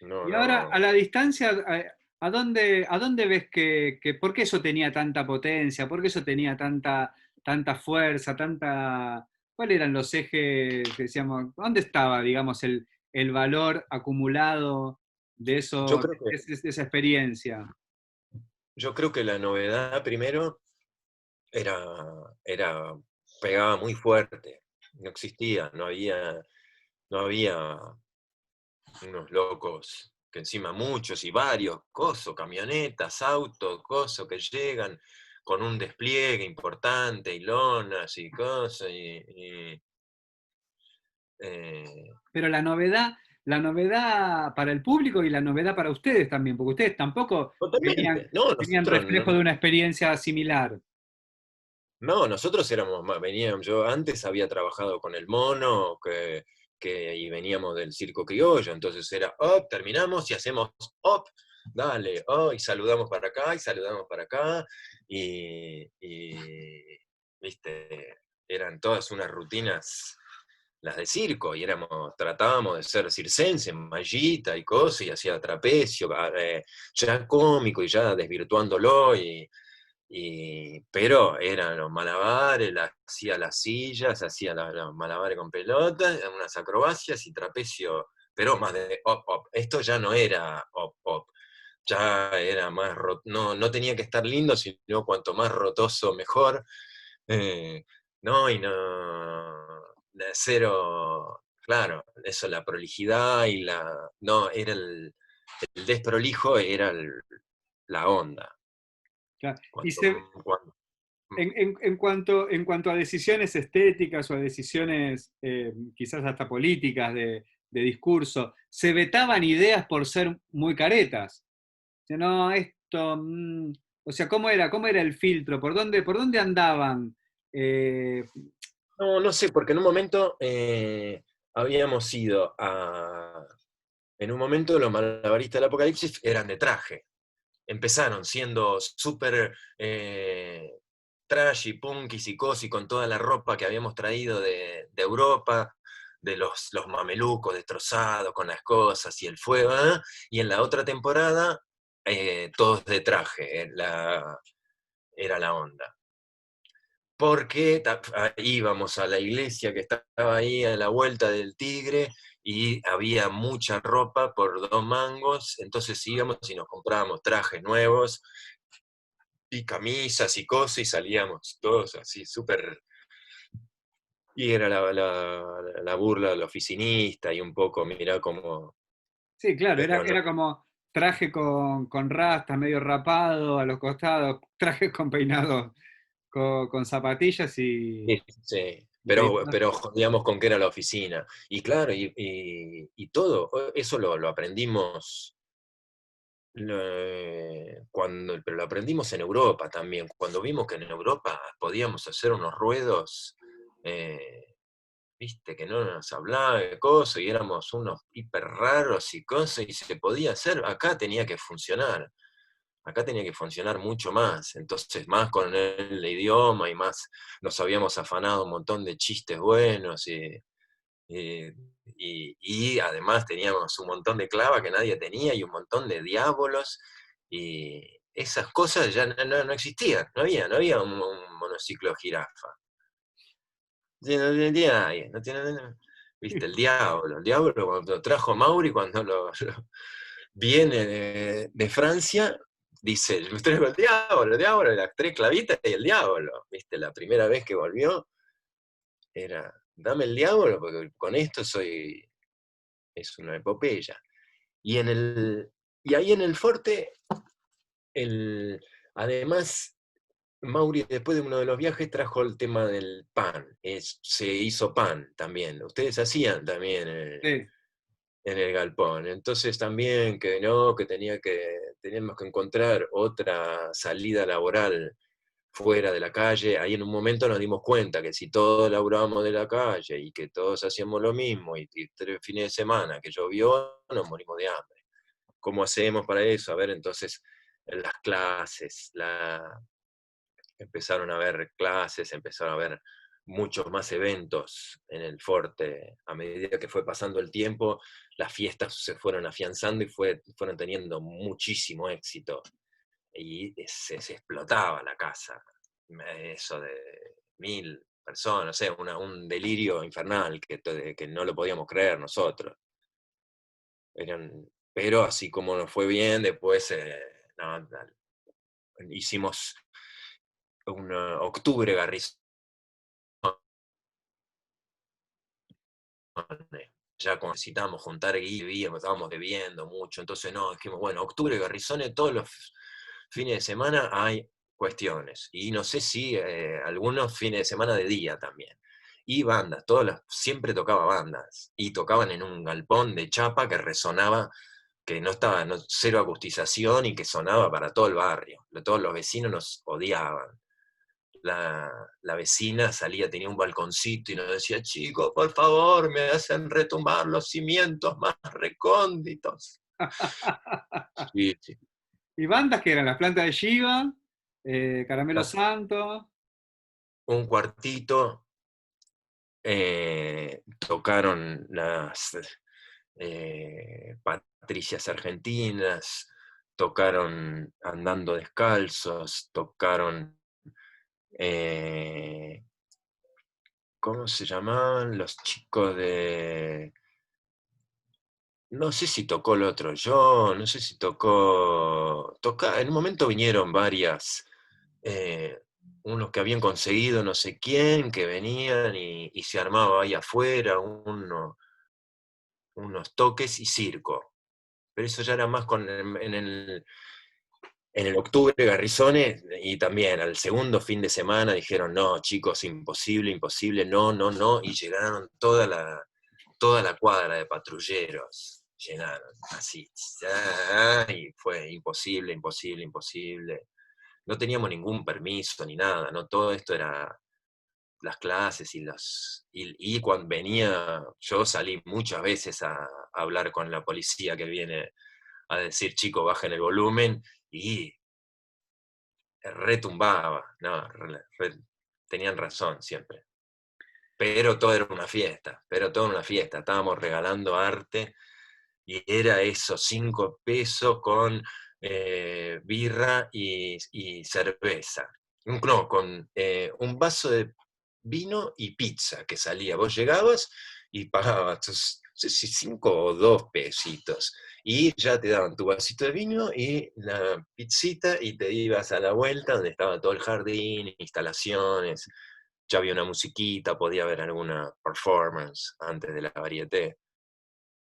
S1: no,
S2: Y ahora, a
S1: no,
S2: la distancia, a dónde ves por qué eso tenía tanta potencia? ¿Por qué eso tenía tanta fuerza, ¿cuáles eran los ejes que decíamos? ¿Dónde estaba, digamos, el valor acumulado de
S1: yo
S2: eso,
S1: creo que,
S2: de esa experiencia?
S1: yo creo que la novedad primero era, pegaba muy fuerte, no existía, no había unos locos, que encima muchos y varios, camionetas, autos, que llegan con un despliegue importante, y lonas y cosas, eh,
S2: Pero la novedad para el público y la novedad para ustedes también, porque ustedes tampoco
S1: totalmente. No,
S2: tenían
S1: nosotros
S2: reflejo de
S1: no,
S2: una experiencia similar.
S1: no, nosotros éramos más, veníamos, yo antes había trabajado con el mono, y veníamos del circo criollo, entonces era, terminamos y hacemos, dale, y saludamos para acá, y saludamos para acá, viste, eran todas unas rutinas, las de circo, y tratábamos de ser circense, mallita y cosas, y hacía trapecio, ya cómico, y ya desvirtuándolo, pero eran los malabares, hacía las sillas, hacía los malabares con pelotas, unas acrobacias y trapecio, pero más de op. Esto ya no era op, ya era más, no tenía que estar lindo, sino cuanto más rotoso mejor. Eh, no, y no, de cero, claro, eso, la prolijidad no, era el desprolijo, era la onda.
S2: Claro.
S1: Cuanto, cuan-
S2: En cuanto a decisiones estéticas o a decisiones quizás hasta políticas de discurso, ¿se vetaban ideas por ser muy caretas? O sea, no, esto, o sea, cómo era el filtro? Por dónde andaban? Eh,
S1: No, no sé, porque en un momento habíamos ido en un momento los malabaristas del Apocalipsis eran de traje. Empezaron siendo súper trashy, punky, psicosis, con toda la ropa que habíamos traído de Europa, de los mamelucos destrozados, con las cosas y el fuego, y en la otra temporada todos de traje, era la onda. Porque íbamos a la iglesia que estaba ahí a la vuelta del Tigre, y había mucha ropa por 2 mangos, entonces íbamos y nos comprábamos trajes nuevos y camisas y cosas, y salíamos todos así súper. Y era la burla del oficinista, y un poco, mirá cómo.
S2: sí, claro,
S1: Pero no.
S2: era como traje con rastas, medio rapado a los costados, traje con peinado, con zapatillas
S1: Sí, sí.
S2: y peinado.
S1: Pero digamos con qué era la oficina. Y claro, y todo, eso lo aprendimos. Pero lo aprendimos en Europa también, cuando vimos que en Europa podíamos hacer unos ruedos, viste, que no nos hablaba de cosas, y éramos unos hiper raros y cosas, y se podía hacer, acá tenía que funcionar mucho más, entonces más con el idioma, y más nos habíamos afanado un montón de chistes buenos, y, y además teníamos un montón de clava que nadie tenía, y un montón de diábolos, y esas cosas ya no existían, no había un monociclo jirafa. No tiene nadie, no tiene nadie. Viste, el diablo cuando lo trajo Mauri, cuando viene de Francia, dice, me traigo el diablo, las 3 clavitas y el diablo. Viste, la primera vez que volvió era, dame el diablo, porque con esto es una epopeya. Y ahí en el Forte, además, Mauri, después de uno de los viajes, trajo el tema del pan. Se hizo pan también. Ustedes hacían también
S2: Sí.
S1: en el galpón. Entonces también que no, teníamos que encontrar otra salida laboral fuera de la calle. Ahí en un momento nos dimos cuenta que si todos laburábamos de la calle y que todos hacíamos lo mismo y 3 fines de semana que llovió, nos morimos de hambre. ¿Cómo hacemos para eso? A ver, entonces, en las clases, empezaron a haber clases, empezaron a haber muchos más eventos en el Forte. A medida que fue pasando el tiempo, las fiestas se fueron afianzando y fueron teniendo muchísimo éxito. Y se explotaba la casa. Eso de 1000 personas, no sé, un delirio infernal que no lo podíamos creer nosotros. Pero así como nos fue bien, después no, hicimos un octubre Garrison, ya cuando necesitábamos juntar guía, estábamos debiendo mucho, entonces no, dijimos, bueno, octubre Garrizones, todos los fines de semana hay cuestiones, y no sé si algunos fines de semana de día también. Y bandas, siempre tocaba bandas, y tocaban en un galpón de chapa que resonaba, que no estaba, cero acustización y que sonaba para todo el barrio. Todos los vecinos nos odiaban. La vecina salía, tenía un balconcito y nos decía, chicos, por favor, me hacen retumbar los cimientos más recónditos. Sí, sí.
S2: ¿Y bandas que eran? Las Plantas de Shiva, Caramelo
S1: Ah,
S2: Santo.
S1: un cuartito, tocaron las Patricias Argentinas, tocaron Andando Descalzos, tocaron, ¿cómo se llamaban? Los chicos de... No sé si tocó el otro yo, no sé si tocó... en un momento vinieron varias, eh, unos que habían conseguido no sé quién, que venían y se armaba ahí afuera unos toques y circo. Pero eso ya era más en el octubre Garrizones, y también al segundo fin de semana dijeron, no, chicos, imposible, imposible, no, no, no, y llegaron toda la cuadra de patrulleros, llenaron así, y fue imposible, imposible, imposible. No teníamos ningún permiso ni nada, ¿no? Todo esto era las clases y cuando venía, yo salí muchas veces a hablar con la policía que viene a decir, chicos, bajen el volumen, y retumbaba, no, tenían razón siempre. Pero todo era una fiesta, estábamos regalando arte y era eso, 5 pesos con birra y cerveza. No, con un vaso de vino y pizza que salía. Vos llegabas y pagabas, no sé si 5 o 2 pesitos. Y ya te daban tu vasito de vino y la pizzita y te ibas a la vuelta donde estaba todo el jardín, instalaciones, ya había una musiquita, podía haber alguna performance antes de la varieté.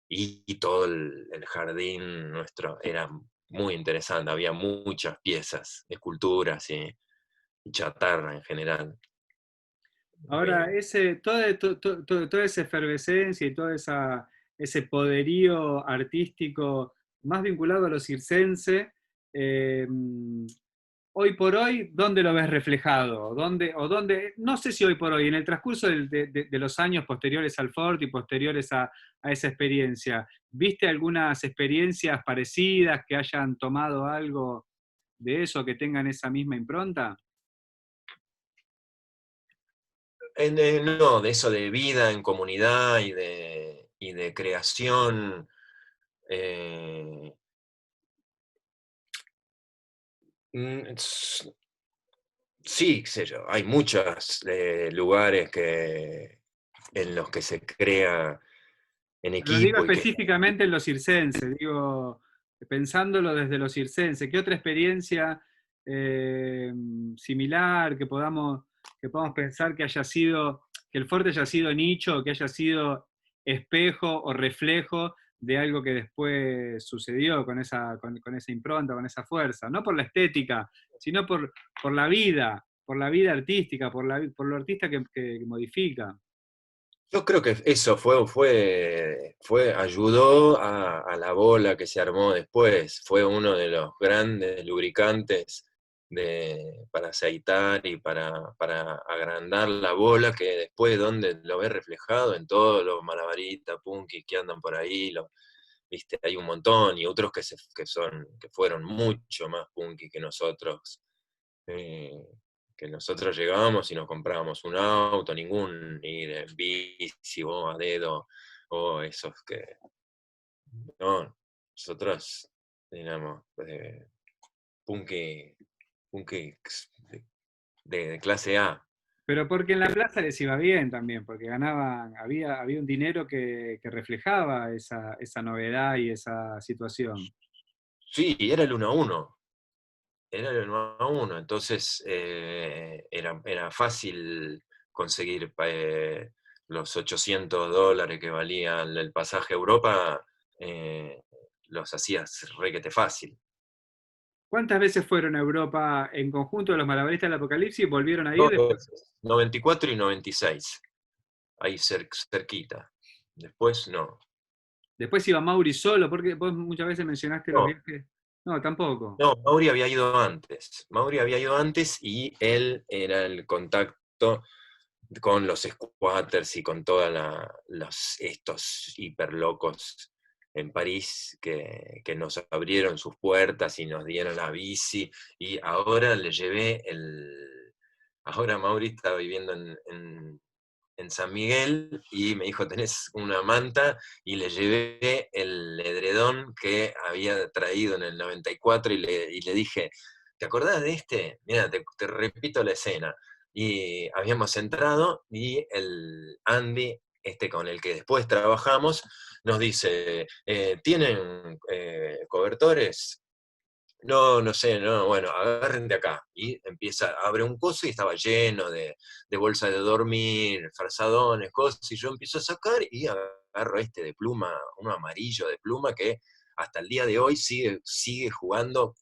S1: Y todo el jardín nuestro era muy interesante, había muchas piezas, esculturas y chatarra en general.
S2: Ahora, toda esa efervescencia y ese poderío artístico más vinculado a lo circense, eh, hoy por hoy, ¿dónde lo ves reflejado? No sé si hoy por hoy, en el transcurso de los años posteriores al Ford y posteriores a esa experiencia, ¿viste algunas experiencias parecidas que hayan tomado algo de eso, que tengan esa misma impronta?
S1: No, de eso de vida en comunidad y de creación. eh, mm, Sí, qué sé yo, hay muchos lugares en los que se crea en
S2: Pero digo
S1: equipo y que...
S2: específicamente en los circenses, digo, pensándolo desde los circenses, ¿qué otra experiencia eh, similar que podamos pensar que haya sido, que el fuerte haya sido nicho, que haya sido espejo o reflejo de algo que después sucedió con esa impronta, con esa fuerza? No por la estética, sino por la vida artística, por lo artista que modifica.
S1: Yo creo que eso ayudó a la bola que se armó después. Fue uno de los grandes lubricantes para aceitar y para agrandar la bola, que después donde lo ves reflejado en todos los malabaristas, punkis que andan por ahí, viste, hay un montón, y otros que fueron mucho más punkis eh, que nosotros llegábamos y nos comprábamos un auto, ningún ir en bici o a dedo, o esos que... No, nosotros éramos punky, punky de clase A.
S2: Pero porque en la plaza les iba bien también, porque ganaban, había un dinero que reflejaba esa novedad y esa situación.
S1: Sí, era el 1 a 1. Era el 1 a 1, entonces era fácil conseguir los $800 que valía el pasaje a Europa, eh, los hacías requete fácil.
S2: ¿Cuántas veces fueron a Europa en conjunto de los malabaristas del Apocalipsis y volvieron a ir
S1: Dos
S2: después?
S1: veces, 94 y 96, ahí cerquita. Después no.
S2: Después iba Mauri solo, porque vos muchas veces mencionaste los
S1: No,
S2: viajes. No, tampoco.
S1: no, Mauri había ido antes. Mauri había ido antes y él era el contacto con los squatters y con todos estos hiperlocos en París que nos abrieron sus puertas y nos dieron la bici. Y ahora le llevé Ahora Mauri está viviendo en San Miguel y me dijo, tenés una manta, y le llevé el edredón que había traído en el 94 y le dije, ¿te acordás de este? Mira, te repito la escena. Y habíamos entrado y el Andy, este con el que después trabajamos, nos dice, ¿tienen cobertores? No, no sé, no, bueno, agarren de acá. Y abre un coso y estaba lleno de bolsas de dormir, frazadones, cosas, y yo empiezo a sacar y agarro este de pluma, uno amarillo de pluma que hasta el día de hoy sigue jugando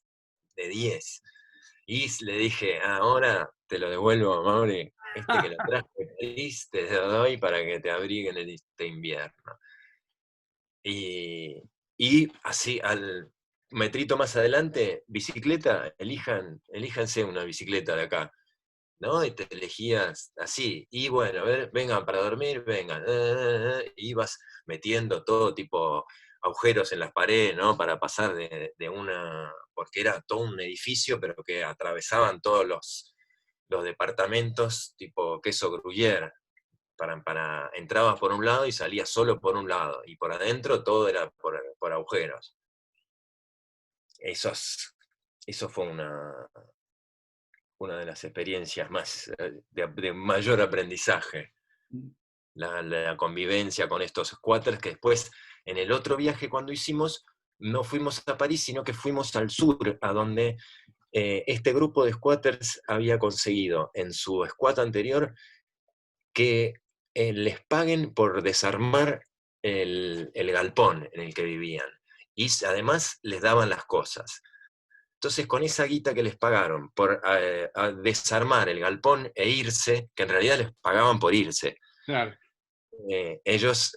S1: de 10. Y le dije, ahora te lo devuelvo, Mauri, este que lo traje de París, te lo doy para que te abriguen en este invierno. Y, y así, al metrito más adelante, bicicleta, elíjanse una bicicleta de acá, ¿no? Y te elegías así. Y bueno, a ver, vengan para dormir, vengan. Y ibas metiendo todo tipo agujeros en las paredes, ¿no? Para pasar porque era todo un edificio, pero que atravesaban todos los departamentos, tipo queso gruyère. Entrabas por un lado y salías solo por un lado, y por adentro todo era por agujeros. Eso fue una de las experiencias más de mayor aprendizaje, la convivencia con estos squatters, que después, en el otro viaje cuando hicimos, no fuimos a París, sino que fuimos al sur, a donde este grupo de squatters había conseguido en su squat anterior que les paguen por desarmar el galpón en el que vivían. Y además les daban las cosas. Entonces, con esa guita que les pagaron por a desarmar el galpón e irse, que en realidad les pagaban por irse,
S2: Claro.
S1: ellos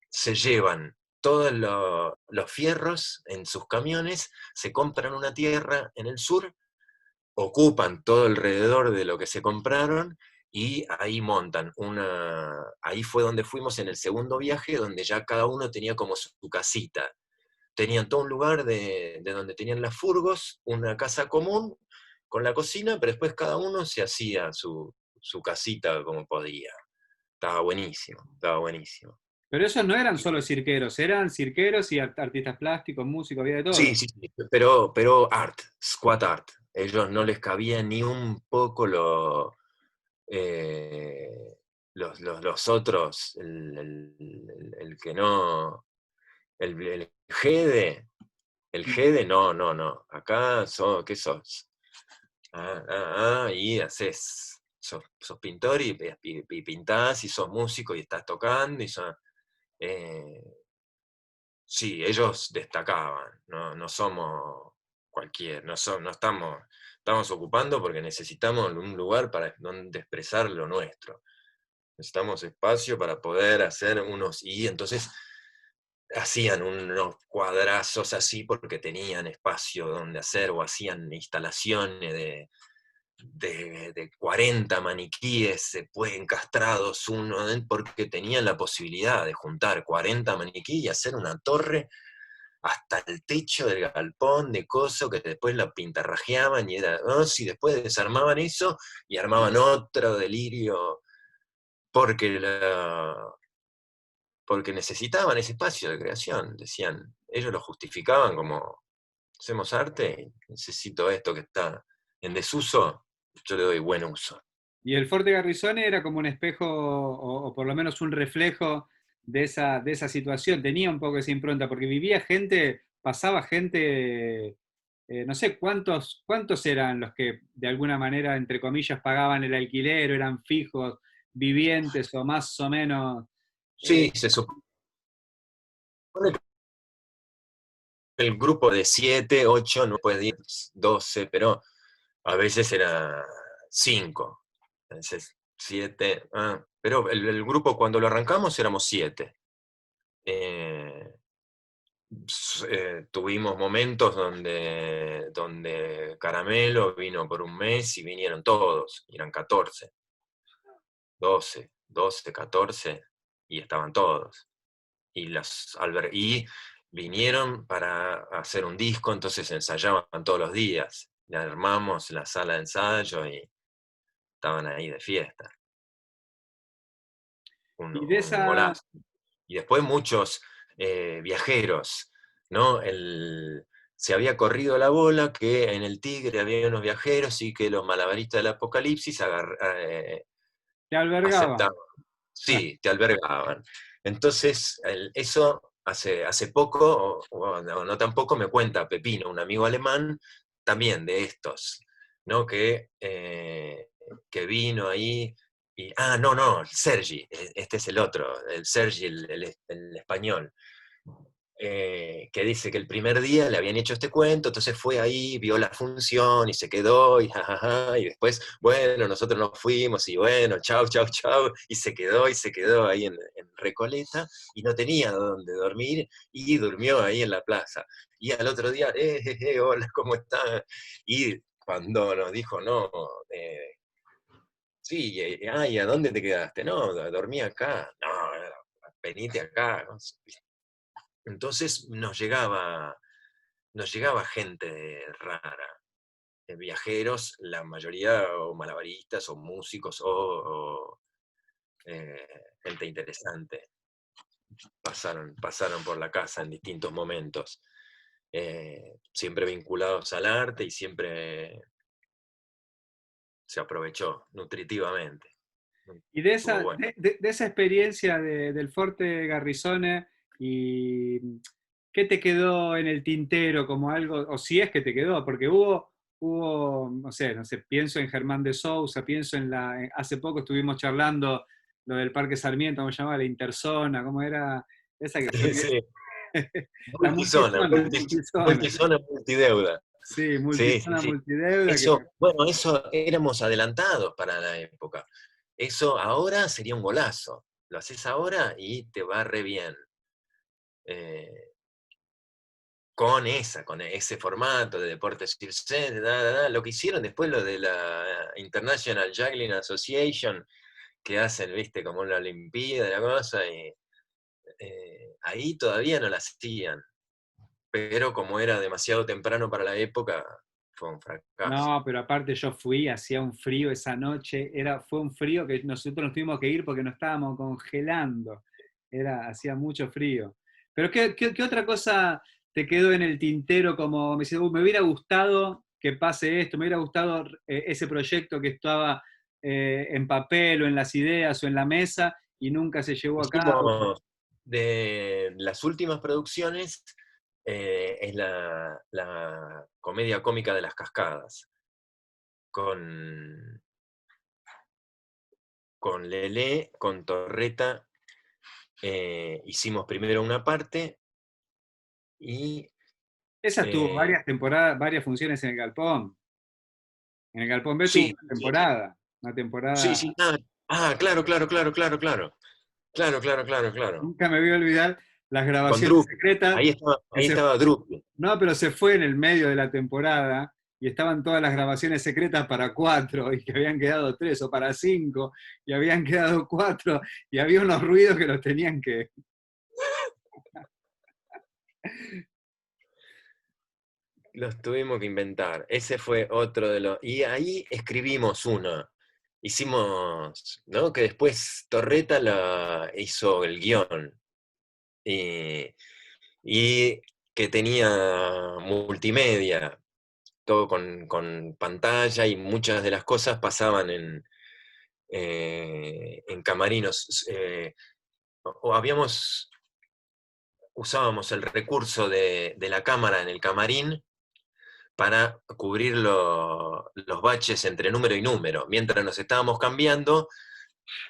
S1: se llevan todos los fierros en sus camiones, se compran una tierra en el sur, ocupan todo alrededor de lo que se compraron y ahí montan ahí fue donde fuimos en el segundo viaje, donde ya cada uno tenía como su casita. Tenían todo un lugar de donde tenían las furgos, una casa común con la cocina, pero después cada uno se hacía su casita como podía. Estaba buenísimo, estaba buenísimo.
S2: Pero esos no eran solo cirqueros, eran cirqueros y artistas plásticos, músicos, había de
S1: Sí,
S2: todo.
S1: sí, sí, pero squat art. Ellos no les cabía ni un poco eh, los otros, el que no, el Gede, el Gede, no, no, no. Acá, ¿qué sos? Y sos pintor y pintás y sos músico y estás tocando eh, sí, ellos destacaban, no, no somos no estamos ocupando porque necesitamos un lugar para donde expresar lo nuestro. Necesitamos espacio para poder hacer y entonces hacían unos cuadrazos así porque tenían espacio donde hacer o hacían instalaciones de 40 maniquíes encastrados porque tenían la posibilidad de juntar 40 maniquíes y hacer una torre hasta el techo del galpón de coso que después la pintarrajeaban y y después desarmaban eso y armaban otro delirio porque, porque necesitaban ese espacio de creación, decían, ellos lo justificaban como, hacemos arte, necesito esto que está en desuso, yo le doy buen uso.
S2: Y el Forte Garrisone era como un espejo, o por lo menos un reflejo de esa situación. Tenía un poco esa impronta, porque vivía gente, pasaba gente, no sé cuántos eran los que de alguna manera, entre comillas, pagaban el alquiler, o eran fijos, vivientes o más o menos.
S1: Sí, se supone que el grupo de 7, 8, no puede 10, 12, pero a veces era 5, a veces 7, pero el grupo cuando lo arrancamos éramos 7. Tuvimos momentos donde Caramelo vino por un mes y vinieron todos, y eran 14, 12, 14, y estaban todos. Y vinieron para hacer un disco, entonces ensayaban todos los días. Le armamos la sala de ensayo y estaban ahí de fiesta.
S2: Y de
S1: Un
S2: esa,
S1: golazo. Y después muchos viajeros, ¿no? Se había corrido la bola que en el Tigre había unos viajeros y que los malabaristas del Apocalipsis
S2: te albergaba.
S1: aceptaban, sí, te albergaban. Entonces, eso hace poco, o no tan poco, me cuenta Pepino, un amigo alemán, también de estos, ¿no? Que vino ahí no, el Sergi, este es el otro, el Sergi, el español, que dice que el primer día le habían hecho este cuento, entonces fue ahí, vio la función y se quedó, y jajaja, y después, bueno, nosotros nos fuimos, y bueno, chau, chau, chau, y se quedó ahí en Recoleta, y no tenía dónde dormir, y durmió ahí en la plaza. Y al otro día, hola, ¿cómo estás? Y cuando nos dijo, no, sí, ¿y a dónde te quedaste? No, dormí acá. No, venite acá. ¿No? Entonces nos llegaba gente rara, viajeros, la mayoría o malabaristas o músicos o gente interesante. Pasaron por la casa en distintos momentos, siempre vinculados al arte y siempre se aprovechó nutritivamente.
S2: Y de
S1: Estuvo
S2: esa,
S1: bueno.
S2: de esa experiencia del Forte Garrisone, y ¿qué te quedó en el tintero como algo, o si es que te quedó? Porque no sé, pienso en Germán de Sousa, pienso hace poco estuvimos charlando lo del Parque Sarmiento, ¿cómo se llamaba? La Interzona, ¿cómo era? Esa que fue,
S1: Sí,
S2: la
S1: multizona,
S2: multizona.
S1: multizona, multideuda.
S2: Sí,
S1: Sí, sí,
S2: multizona,
S1: sí.
S2: multideuda, que
S1: Eso éramos adelantados para la época. Eso ahora sería un golazo. Lo haces ahora y te va re bien. Eh, con ese formato de deportes circenses, lo que hicieron después lo de la International Juggling Association, que hacen, viste, como una olimpiada, la cosa, y ahí todavía no la hacían. Pero como era demasiado temprano para la época, fue un fracaso.
S2: no, pero aparte yo fui, hacía un frío esa noche, fue un frío que nosotros nos tuvimos que ir porque nos estábamos congelando, hacía mucho frío. Pero ¿qué otra cosa te quedó en el tintero como me dice, me hubiera gustado que pase esto, me hubiera gustado ese proyecto que estaba en papel o en las ideas o en la mesa y nunca se llevó a cabo.
S1: Hicimos de las últimas producciones, es la comedia cómica de las cascadas, con, con Lelé, con Torreta. Hicimos primero una parte y...
S2: Esa tuvo
S1: eh,
S2: varias temporadas, varias funciones en el Galpón. En el Galpón B tuvo
S1: sí,
S2: una
S1: sí,
S2: temporada. Una
S1: sí,
S2: temporada.
S1: sí, claro, claro, claro, claro, claro. Claro, claro, claro, claro.
S2: Nunca me voy a olvidar las
S1: Con
S2: grabaciones
S1: Drupi.
S2: secretas. Que
S1: Ahí
S2: se
S1: estaba Drupi.
S2: No, pero se fue en el medio de la temporada y estaban todas las grabaciones secretas para 4 y que habían quedado 3 o para 5 y habían quedado 4 y había unos ruidos que los tenían que...
S1: Los tuvimos que inventar. Ese fue otro de los... Y ahí escribimos uno. Hicimos, ¿no? Que después Torreta hizo el guión. Y, y que tenía multimedia, todo con pantalla y muchas de las cosas pasaban en camarinos. O usábamos el recurso de la cámara en el camarín para cubrir los baches entre número y número. Mientras nos estábamos cambiando,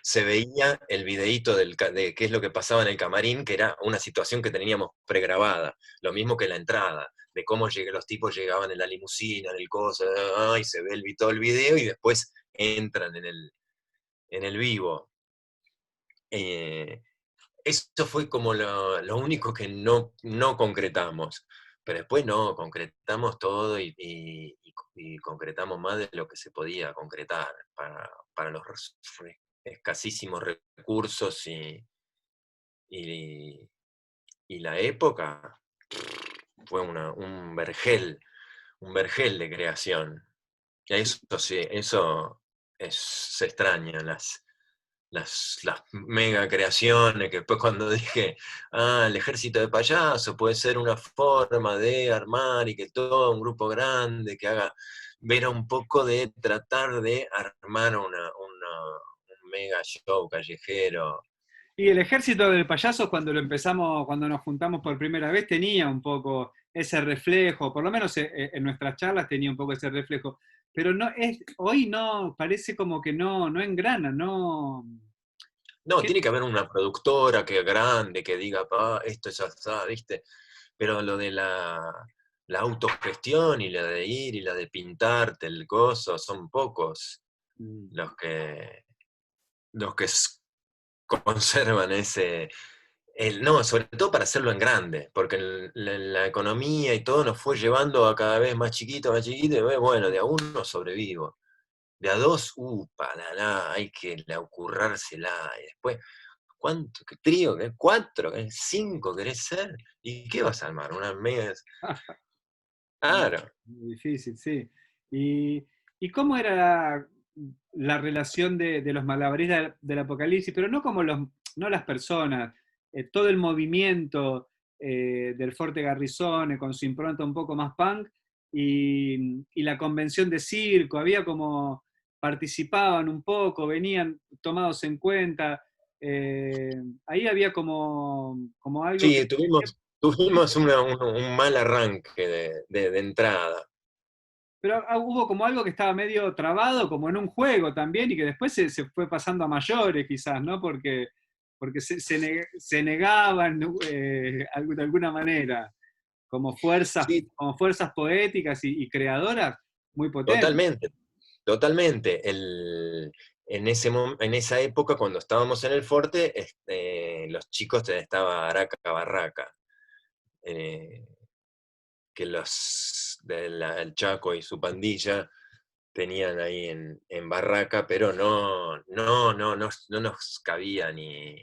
S1: se veía el videíto de qué es lo que pasaba en el camarín, que era una situación que teníamos pregrabada. Lo mismo que la entrada, de cómo los tipos llegaban en la limusina, en el coso, y se ve todo el video y después entran en el vivo. Eh, Eso fue como lo único que no concretamos. Pero después no, concretamos todo y concretamos más de lo que se podía concretar para los escasísimos recursos y, y la época. Fue un vergel de creación. Y eso sí, se extraña, las mega creaciones, que después cuando dije, el ejército de payasos puede ser una forma de armar y que todo un grupo grande que haga, ver un poco de tratar de armar un mega show callejero.
S2: Y el ejército de payasos cuando lo empezamos, cuando nos juntamos por primera vez, tenía un poco ese reflejo, por lo menos en nuestras charlas tenía un poco ese reflejo, pero no es, hoy no, parece como que no engrana, no...
S1: No,
S2: ¿Qué?
S1: tiene que haber una productora que grande, que diga, esto es así, ¿viste? Pero lo de la autogestión y la de ir y la de pintarte el coso, son pocos
S2: Mm.
S1: los que conservan no, sobre todo para hacerlo en grande, porque la economía y todo nos fue llevando a cada vez más chiquito, y bueno, de a uno sobrevivo. De a dos, hay que currársela. Y después, ¿cuánto? ¿Qué trío? ¿Qué cuatro? ¿Qué cinco querés ser? ¿Y qué vas a armar? ¿Unas medias? Claro.
S2: Muy difícil, sí. ¿Y, y cómo era la relación de los malabaristas del Apocalipsis? Pero no como no las personas, todo el movimiento del Forte Garrizone con su impronta un poco más punk y la convención de circo, había como participaban un poco, venían tomados en cuenta, ahí había como algo que...
S1: Sí, tuvimos un mal arranque de entrada.
S2: Pero hubo como algo que estaba medio trabado, como en un juego también, y que después se fue pasando a mayores quizás, ¿no? Porque se negaban de alguna manera,
S1: Sí,
S2: como fuerzas poéticas y creadoras muy potentes.
S1: totalmente, totalmente. En esa época, cuando estábamos en el Forte, los chicos estaba Araca Barraca, eh, que los el Chaco y su pandilla tenían ahí en Barraca, pero no nos cabía ni...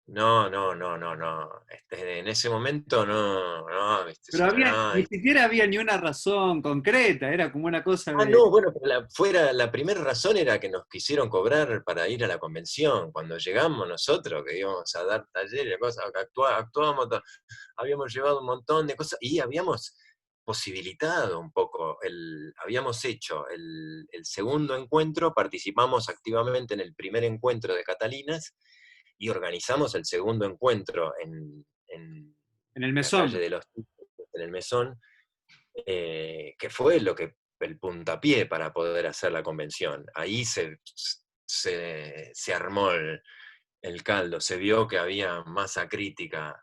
S1: No, no, no, no, no. En ese momento no, viste,
S2: Pero ni
S1: ay.
S2: siquiera había ni una razón concreta, era como una cosa de...
S1: No, bueno, pero la primera razón era que nos quisieron cobrar para ir a la convención. Cuando llegamos nosotros, que íbamos a dar talleres, cosas, actuábamos, habíamos llevado un montón de cosas y habíamos posibilitado un poco. Habíamos hecho el segundo encuentro, participamos activamente en el primer encuentro de Catalinas y organizamos el segundo encuentro en
S2: En el
S1: la calle
S2: mesón.
S1: de los Títeres, en el Mesón, que fue el puntapié para poder hacer la convención. Ahí se armó el caldo, se vio que había masa crítica.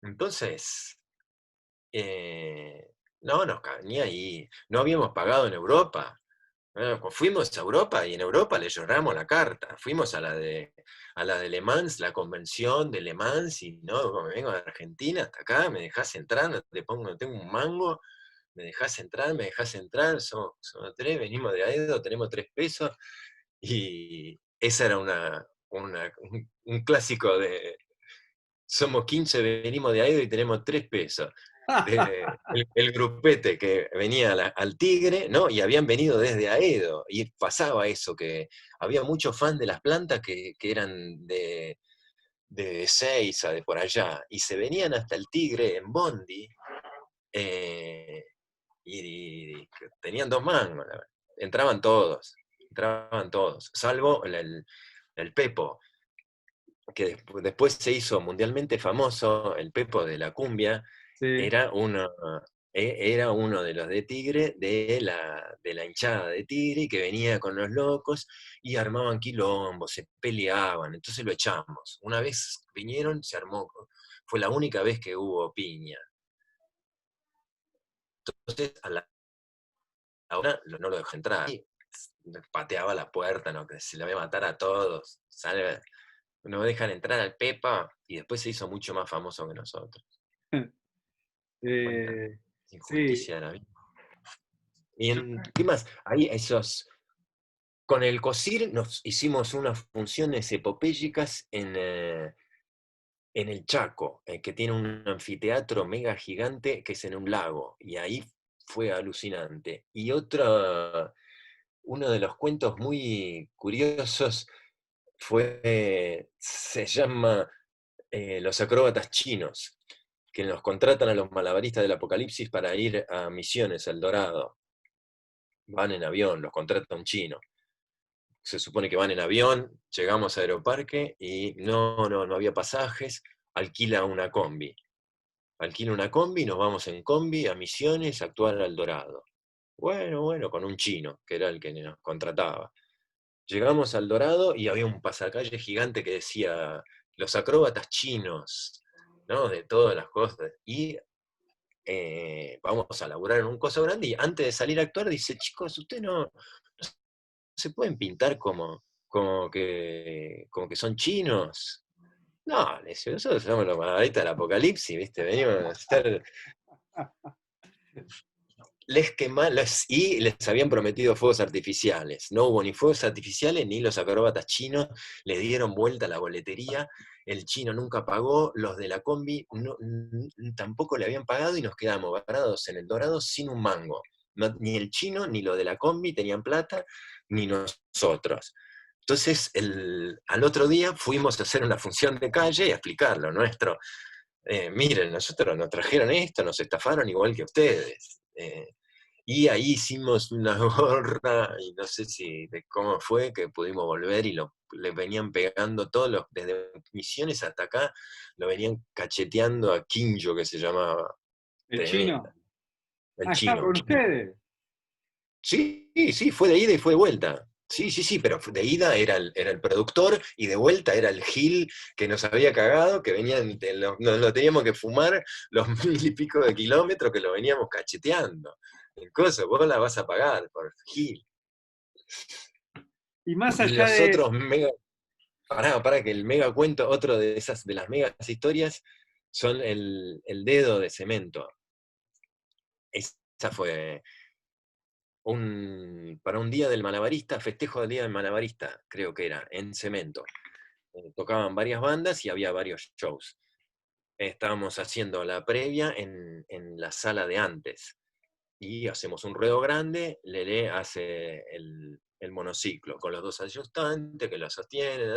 S1: Entonces, no ni ahí. No habíamos pagado en Europa. Fuimos a Europa y en Europa le lloramos la carta. Fuimos a la de Le Mans, la convención de Le Mans, y no, como me vengo de Argentina hasta acá, me dejás entrar, no tengo un mango, me dejás entrar, somos tres, venimos de Aedo, tenemos 3 pesos, y esa era un clásico de somos 15, venimos de Aedo y tenemos 3 pesos. El grupete que venía al Tigre, ¿no? Y habían venido desde Aedo, y pasaba eso, que había muchos fans de las plantas que eran de Ezeiza, de por allá, y se venían hasta el Tigre en Bondi, eh, y tenían 2 mangos, la verdad. Entraban todos, salvo el Pepo, que después se hizo mundialmente famoso, el Pepo de la cumbia,
S2: Sí.
S1: era uno de los de Tigre, de la hinchada de Tigre, que venía con los locos y armaban quilombos, se peleaban, entonces lo echamos. Una vez vinieron, se armó, fue la única vez que hubo piña. Entonces, a la hora no lo dejó entrar. Y pateaba la puerta, ¿no? Que se le va a matar a todos. Sale, no dejan entrar al Pepa, y después se hizo mucho más famoso que nosotros. Cuenta,
S2: Eh, sí,
S1: injusticia de la vida. ¿Qué más? Ahí con el COSIR nos hicimos unas funciones epopélicas en el Chaco, que tiene un anfiteatro mega gigante que es en un lago, y ahí fue alucinante. Y uno de los cuentos muy curiosos se llama Los acróbatas chinos, que nos contratan a los malabaristas del Apocalipsis para ir a Misiones, El Dorado. Van en avión, los contrata un chino. Se supone que van en avión, llegamos a Aeroparque y no había pasajes, alquila una combi. Alquila una combi, nos vamos en combi a Misiones a actuar al Dorado. Bueno, con un chino, que era el que nos contrataba. Llegamos al Dorado y había un pasacalle gigante que decía los acróbatas chinos, ¿no? De todas las cosas. Y vamos a laburar en un coso grande, y antes de salir a actuar dice, chicos, ustedes no se pueden pintar como que son chinos. No, le dice, nosotros somos los malabaristas del Apocalipsis, ¿viste? Venimos a hacer. Y les habían prometido fuegos artificiales. No hubo ni fuegos artificiales ni los acróbatas chinos le dieron vuelta a la boletería. El chino nunca pagó, los de la combi tampoco le habían pagado, y nos quedamos varados en el Dorado sin un mango. Ni el chino ni lo de la combi tenían plata, ni nosotros. Entonces, al otro día fuimos a hacer una función de calle y a explicar lo nuestro. Miren, nosotros nos trajeron esto, nos estafaron igual que ustedes. Y ahí hicimos una gorra, y no sé de cómo fue que pudimos volver, y le venían pegando desde Misiones hasta acá, lo venían cacheteando a Quincho, que se llamaba.
S2: el
S1: Tremenda.
S2: chino.
S1: El
S2: Ah, está
S1: chino,
S2: con
S1: chino.
S2: ustedes.
S1: Sí, sí, fue de ida y fue de vuelta. Sí, sí, sí, pero de ida era el productor, y de vuelta era el Gil que nos había cagado, que venían, nos lo teníamos que fumar los 1000 y pico de kilómetros, que lo veníamos cacheteando. El coso, vos la vas a pagar por Gil.
S2: Y más
S1: Y
S2: allá
S1: los
S2: de,
S1: otros mega. Pará, que el mega cuento, otro de las megas historias, son el dedo de cemento. Esa fue para un día del malabarista, festejo del día del malabarista, creo que era, en cemento. Tocaban varias bandas y había varios shows. Estábamos haciendo la previa en la sala de antes, y hacemos un ruedo grande. Lele hace el monociclo con los 2 ayudantes que lo sostienen,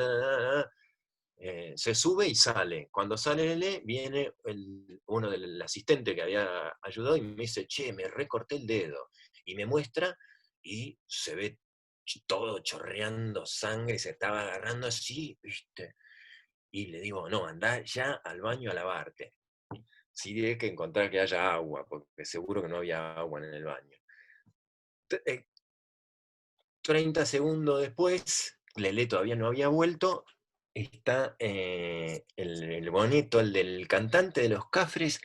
S1: Se sube y sale. Cuando sale Lele, viene uno del asistente que había ayudado y me dice, che, me recorté el dedo. Y me muestra y se ve todo chorreando sangre, se estaba agarrando así, ¿viste? Y le digo, no, anda ya al baño a lavarte. Sí, hay que encontrar que haya agua, porque seguro que no había agua en el baño. 30 segundos después, Lele todavía no había vuelto, está el boneto, el del cantante de los Cafres,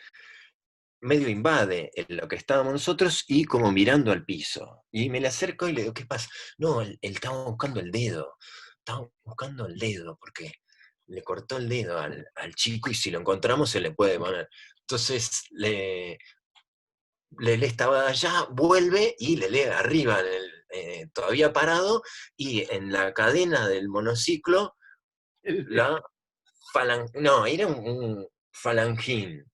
S1: medio invade en lo que estábamos nosotros y como mirando al piso. Y me le acerco y le digo, ¿qué pasa? No, él estaba buscando el dedo, estaba buscando el dedo, porque le cortó el dedo al chico y si lo encontramos se le puede poner. Entonces Lele estaba allá, vuelve y Lele arriba, todavía parado, y en la cadena del monociclo, la no, era un falangín,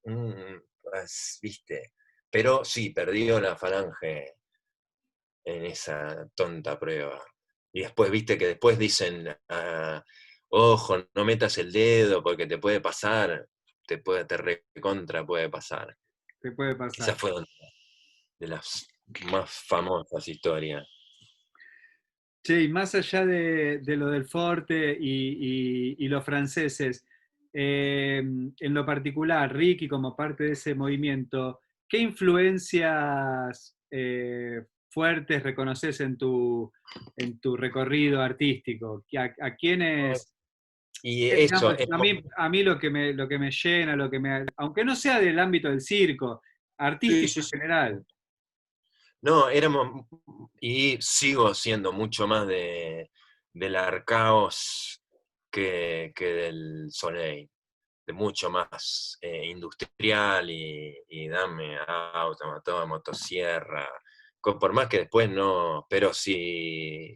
S1: ¿viste? Pero sí, perdió la falange en esa tonta prueba. Y después, viste que después dicen, ojo, no metas el dedo porque te puede pasar, te recontra puede pasar.
S2: Te puede
S1: Esa
S2: pasar.
S1: fue de las más famosas historias.
S2: Che, y más allá de lo del Forte y los franceses, en lo particular, Ricky, como parte de ese movimiento, ¿qué influencias fuertes reconoces en tu recorrido artístico? A quiénes,
S1: Y eso,
S2: digamos, a mí lo que me llena, aunque no sea del ámbito del circo,
S1: sí,
S2: artístico
S1: sí,
S2: en
S1: sí.
S2: general,
S1: No, éramos, y sigo siendo mucho más del Arcaos que del Soleil, de mucho más industrial y dame auto, motosierra, por más que después no, pero sí,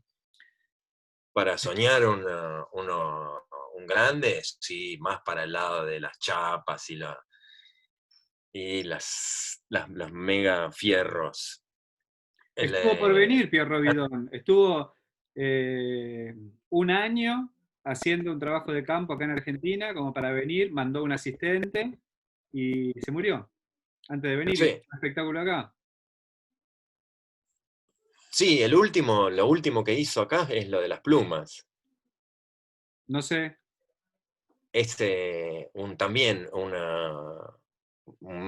S1: para soñar un grande, sí, más para el lado de las chapas y los mega fierros. El,
S2: estuvo por
S1: eh,
S2: venir Pierro Bidón, estuvo un año haciendo un trabajo de campo acá en Argentina, como para venir, mandó un asistente y se murió antes de venir, hizo
S1: sí,
S2: un espectáculo acá.
S1: sí, lo último que hizo acá es lo de las plumas.
S2: No sé,
S1: Es también un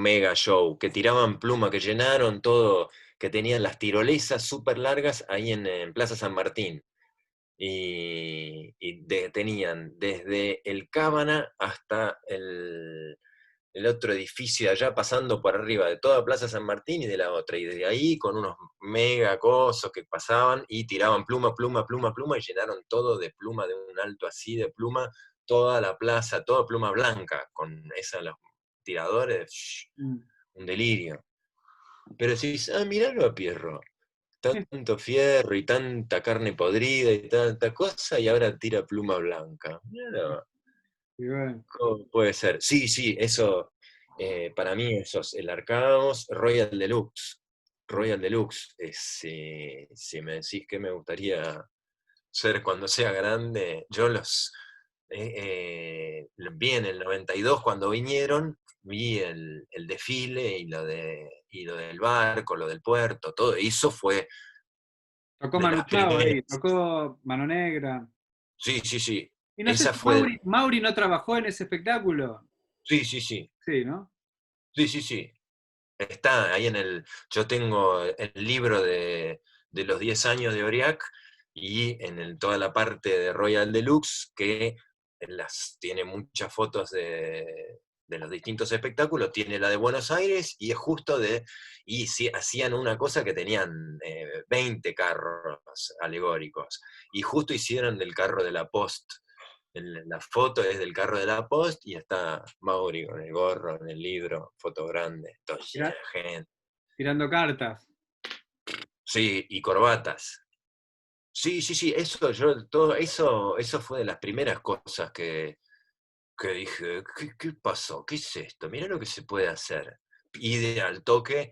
S1: mega show, que tiraban pluma, que llenaron todo, que tenían las tirolesas súper largas ahí en Plaza San Martín. Tenían desde el Cábana hasta el otro edificio de allá, pasando por arriba de toda Plaza San Martín y de la otra, y desde ahí con unos mega cosos que pasaban y tiraban pluma, pluma, pluma, pluma, y llenaron todo de pluma, de un alto así de pluma, toda la plaza, toda pluma blanca, con los tiradores,
S2: mm,
S1: un delirio. Pero decís, miralo a Pierro, tanto fierro y tanta carne podrida y tanta cosa, y ahora tira pluma blanca. Mirá,
S2: y bueno,
S1: ¿cómo puede ser? Sí, sí, eso, para mí eso es el Arcaos Royal Deluxe. Royal Deluxe, si me decís que me gustaría ser cuando sea grande, yo vi en el 92 cuando vinieron, vi el desfile y lo del barco, lo del puerto, todo eso fue
S2: tocó
S1: de
S2: Manu
S1: las
S2: Chao ahí,
S1: primeras.
S2: tocó Mano Negra.
S1: Sí, sí, sí.
S2: Y no sé
S1: Esa
S2: si
S1: fue
S2: Mauri no trabajó en ese espectáculo.
S1: sí, sí, sí.
S2: Sí, ¿no?
S1: Sí, sí, sí. Está ahí yo tengo el libro de los 10 años de Oriac y toda la parte de Royal Deluxe que tiene muchas fotos de los distintos espectáculos, tiene la de Buenos Aires y es justo y sí, hacían una cosa que tenían 20 carros alegóricos y justo hicieron del carro de la Post. La foto es del carro de la Post y está Mauri con el gorro en el libro, foto grande, todo lleno
S2: Tira-
S1: de gente.
S2: tirando cartas.
S1: Sí, y corbatas. Sí, sí, sí, eso fue de las primeras cosas que dije, ¿qué pasó? ¿Qué es esto? Mirá lo que se puede hacer. Y al toque,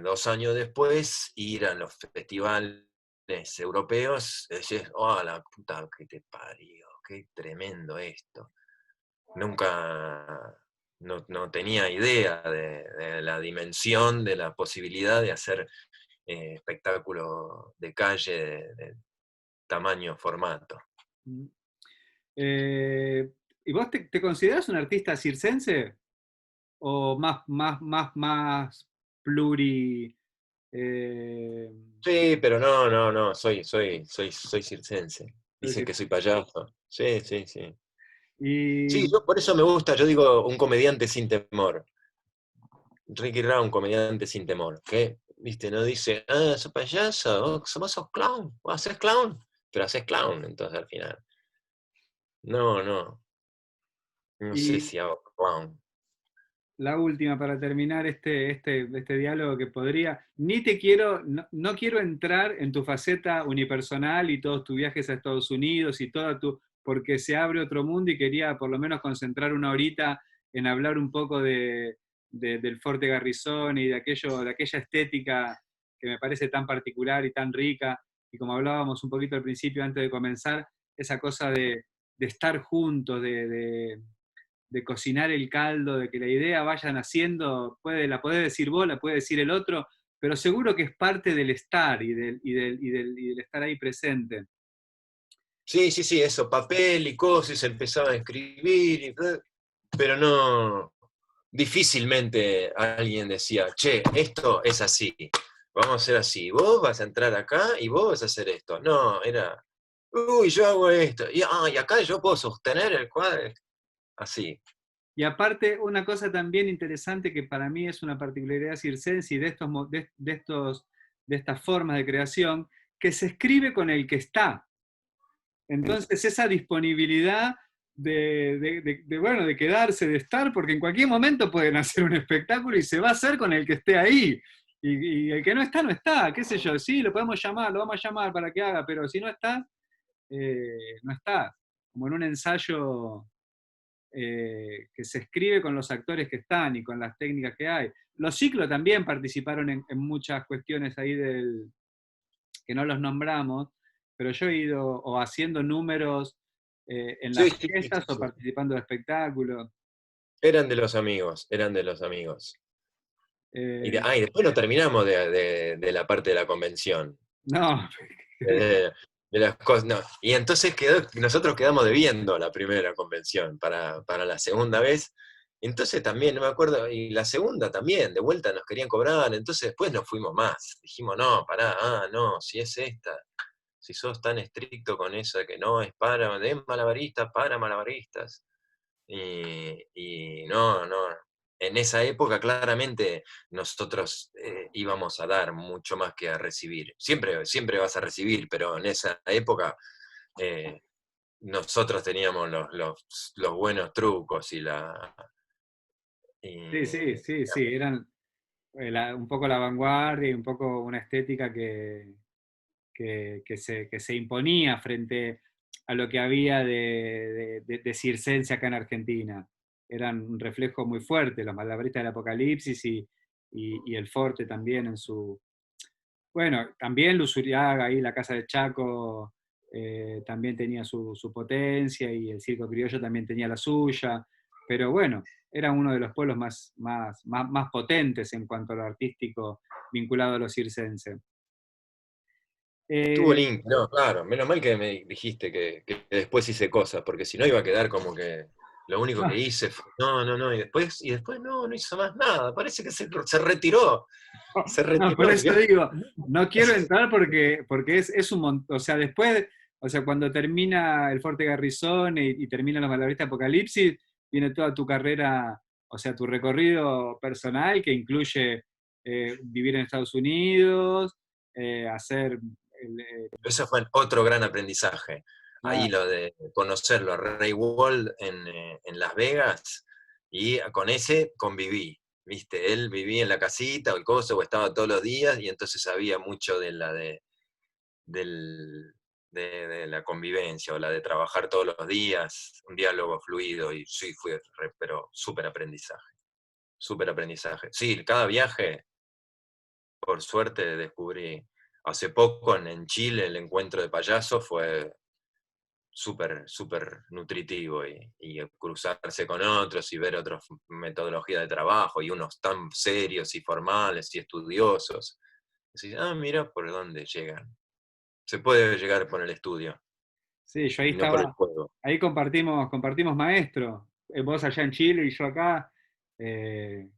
S1: 2 años después, ir a los festivales europeos, decís, oh, la puta que te parió. qué tremendo esto. Nunca, no tenía idea de la dimensión, de la posibilidad de hacer espectáculo de calle de tamaño, formato.
S2: Mm. ¿Y vos te considerás un artista circense? ¿O más pluri? eh,
S1: Sí, pero no, soy circense. Dicen que soy payaso. Sí, sí, sí. Sí,
S2: y,
S1: yo por eso me gusta, yo digo, un comediante sin temor. Ricky Ra, un comediante sin temor, que, viste, no dice, sos payaso, vos sos clown, vos haces clown, pero haces clown, entonces al final. No sé
S2: y
S1: si hago clown.
S2: la última para terminar este diálogo que podría, ni te quiero, no quiero entrar en tu faceta unipersonal y todos tus viajes a Estados Unidos y toda tu, porque se abre otro mundo y quería por lo menos concentrar una horita en hablar un poco del Forte Garrison y de aquello, de aquella estética que me parece tan particular y tan rica, y como hablábamos un poquito al principio antes de comenzar, esa cosa de estar juntos, de cocinar el caldo, de que la idea vaya naciendo, la podés decir vos, la puede decir el otro, pero seguro que es parte del estar y del estar ahí presente.
S1: Sí, sí, sí, eso, papel y cosas, se empezaba a escribir, pero no, difícilmente alguien decía, che, esto es así, vamos a hacer así, vos vas a entrar acá y vos vas a hacer esto. No, era, uy, yo hago esto, y acá yo puedo sostener el cuadro, así.
S2: Y aparte, una cosa también interesante que para mí es una particularidad circense y de estas formas de creación, que se escribe con el que está. Entonces, esa disponibilidad bueno, de quedarse, de estar, porque en cualquier momento pueden hacer un espectáculo y se va a hacer con el que esté ahí. Y el que no está, no está, qué sé yo, sí, lo podemos llamar, lo vamos a llamar para que haga, pero si no está, no está. Como en un ensayo que se escribe con los actores que están y con las técnicas que hay. Los ciclos también participaron en muchas cuestiones ahí que no los nombramos, pero yo he ido o haciendo números en
S1: Sí,
S2: las
S1: sí, sí,
S2: fiestas
S1: sí,
S2: o
S1: sí.
S2: participando de espectáculos.
S1: Eran de los amigos, eran de los amigos.
S2: Eh,
S1: Y después no terminamos de la parte de la convención.
S2: no,
S1: eh, de las cosas, no. Y entonces nosotros quedamos debiendo la primera convención para la segunda vez. Entonces también, no me acuerdo, y la segunda también, de vuelta nos querían cobrar, entonces después no fuimos más. Dijimos, no, pará, no, si es esta, si sos tan estricto con eso de que no es de malabaristas, para malabaristas. Y no, en esa época claramente nosotros íbamos a dar mucho más que a recibir. Siempre vas a recibir, pero en esa época eh, nosotros teníamos los buenos trucos
S2: sí,
S1: y-
S2: sí, sí, sí, eran un poco la vanguardia y un poco una estética que se imponía frente a lo que había de circense acá en Argentina. Eran un reflejo muy fuerte, los malabaristas del Apocalipsis y el Forte también en su... Bueno, también Lusuriaga, ahí la Casa de Chaco, también tenía su potencia y el Circo Criollo también tenía la suya, pero bueno, era uno de los pueblos más potentes en cuanto a lo artístico vinculado a los circenses.
S1: estuvo
S2: Eh,
S1: lindo, no, claro, menos mal que me dijiste que después hice cosas, porque si no iba a quedar como que lo único que hice fue, no, y después no hizo más nada, parece que se retiró, se
S2: No, por
S1: retiró.
S2: eso digo, no quiero entrar porque es un montón, o sea, después, o sea, cuando termina el Forte Garrison y termina los Malabaristas Apocalipsis, viene toda tu carrera, o sea, tu recorrido personal que incluye vivir en Estados Unidos, hacer,
S1: Eso fue otro gran aprendizaje. Ahí
S2: claro,
S1: lo de conocerlo a Ray Wall en Las Vegas, y con ese conviví, ¿viste? Él vivía en la casita o el coso, o estaba todos los días, y entonces sabía mucho del- de la convivencia, o la de trabajar todos los días, un diálogo fluido, y sí, pero súper aprendizaje, súper aprendizaje. Sí, cada viaje, por suerte, descubrí. Hace poco en Chile el encuentro de payasos fue súper, súper nutritivo y cruzarse con otros y ver otras metodologías de trabajo y unos tan serios y formales y estudiosos. Decís, ah, mira por dónde llegan. Se puede llegar por el estudio
S2: Sí, yo ahí
S1: y no por el
S2: estaba,
S1: juego.
S2: ahí compartimos maestro, vos allá en Chile y yo acá, eh,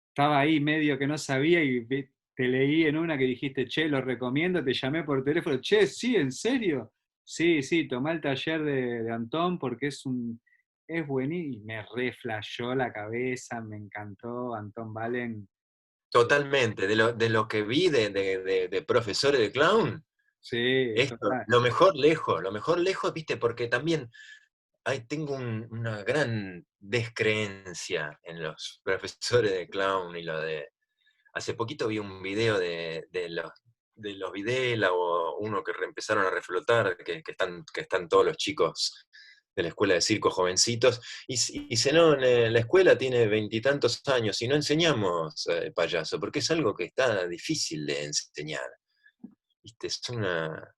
S2: estaba ahí medio que no sabía y te leí en una que dijiste, che, lo recomiendo, te llamé por teléfono, che, sí, ¿en serio? Sí, sí, tomá el taller de Antón porque es buenísimo, y me reflashó la cabeza, me encantó, Antón Valen,
S1: Totalmente, de lo que vi de profesores de clown,
S2: sí,
S1: esto,
S2: total.
S1: lo mejor lejos, viste, porque también tengo una gran descreencia en los profesores de clown y lo de. Hace poquito vi un video de los Videla o uno que empezaron a reflotar, que están todos los chicos de la escuela de circo jovencitos, y dice, no, la escuela tiene 20 y tantos años y no enseñamos payaso, porque es algo que está difícil de enseñar. ¿Viste? Es una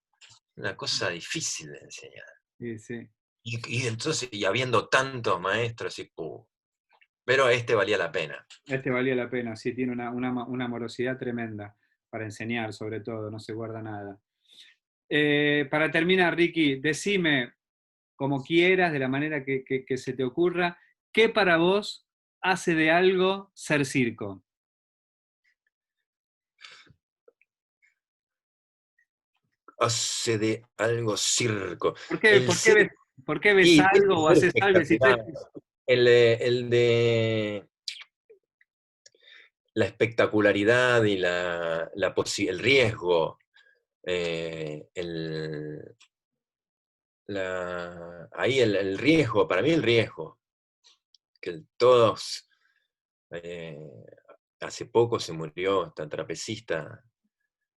S1: cosa difícil de enseñar.
S2: Sí, sí.
S1: Y entonces, y habiendo tantos maestros, pero este valía la pena.
S2: Este valía la pena, sí, tiene una morosidad tremenda para enseñar, sobre todo, no se guarda nada. Para terminar, Ricky, decime, como quieras, de la manera que se te ocurra, ¿qué para vos hace de algo ser circo?
S1: Hace de algo circo.
S2: ¿Por qué,
S1: El
S2: por qué ves,
S1: circo,
S2: por qué ves
S1: y tiene que
S2: algo o
S1: ser
S2: haces algo y decís,
S1: espectacular. El de la espectacularidad y el riesgo, ahí el riesgo, para mí el riesgo, que todos, eh, hace poco se murió esta trapecista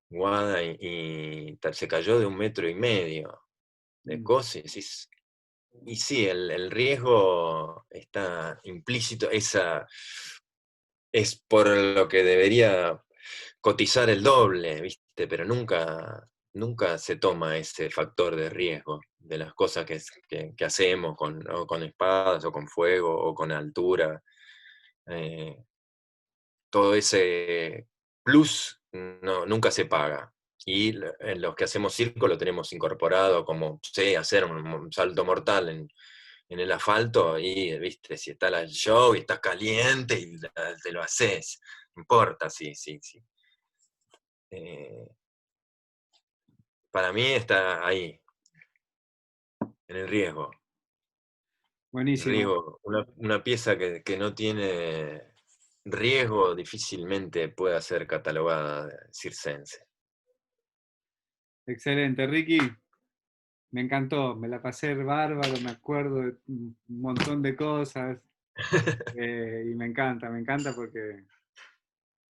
S1: Guada y se cayó de 1,5 metros de
S2: mm,
S1: cosas. Y sí, el riesgo está implícito, es por lo que debería cotizar el doble, ¿viste? Pero nunca se toma ese factor de riesgo de las cosas que hacemos o con espadas, o con fuego, o con altura. eh, Todo ese plus nunca se paga. Y en los que hacemos circo lo tenemos incorporado, como, sé, hacer un salto mortal en el asfalto, y, viste, si está el show y estás caliente y te lo haces, no importa, sí, sí, sí. Eh, para mí está ahí, en el riesgo. El
S2: buenísimo,
S1: riesgo, una pieza que no tiene riesgo difícilmente puede ser catalogada de circense.
S2: excelente, Ricky, me encantó, me la pasé bárbaro, me acuerdo de un montón de cosas y me encanta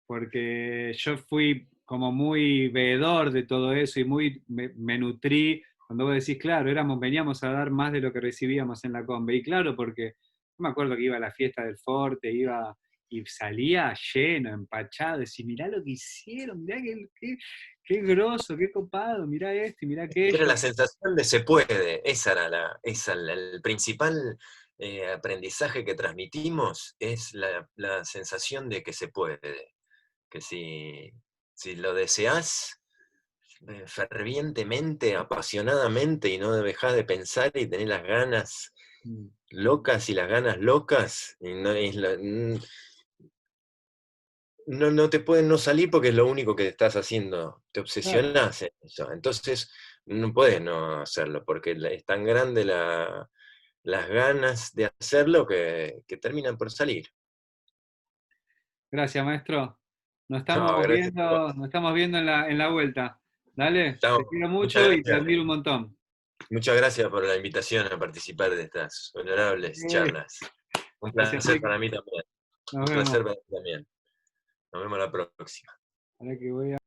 S2: porque yo fui como muy veedor de todo eso y me nutrí. Cuando vos decís, claro, veníamos a dar más de lo que recibíamos en la Combe. Y claro, porque yo me acuerdo que iba a la fiesta del Forte, iba y salía lleno, empachado, decía, mirá lo que hicieron, mirá qué groso, qué copado, mirá esto y mirá
S1: Era
S2: aquello.
S1: la sensación de se puede, el principal aprendizaje que transmitimos, es la sensación de que se puede, que si lo deseás fervientemente, apasionadamente, y no dejás de pensar y tenés las ganas
S2: Mm,
S1: locas y las ganas locas, y no te pueden no salir porque es lo único que estás haciendo, te
S2: claro.
S1: obsesionás en eso. Entonces no puedes no hacerlo, porque es tan grande las ganas de hacerlo que terminan por salir.
S2: Gracias, maestro.
S1: No, gracias a vos.
S2: Nos estamos viendo en la vuelta. Dale, te quiero
S1: Muchas
S2: mucho y te
S1: gracias.
S2: admiro un montón.
S1: Muchas gracias por la invitación a participar de estas honorables charlas. Un
S2: Gracias,
S1: placer
S2: Ricky.
S1: para mí también.
S2: Nos
S1: Un
S2: vemos.
S1: placer para mí también. Nos vemos la próxima.
S2: Ahora que voy a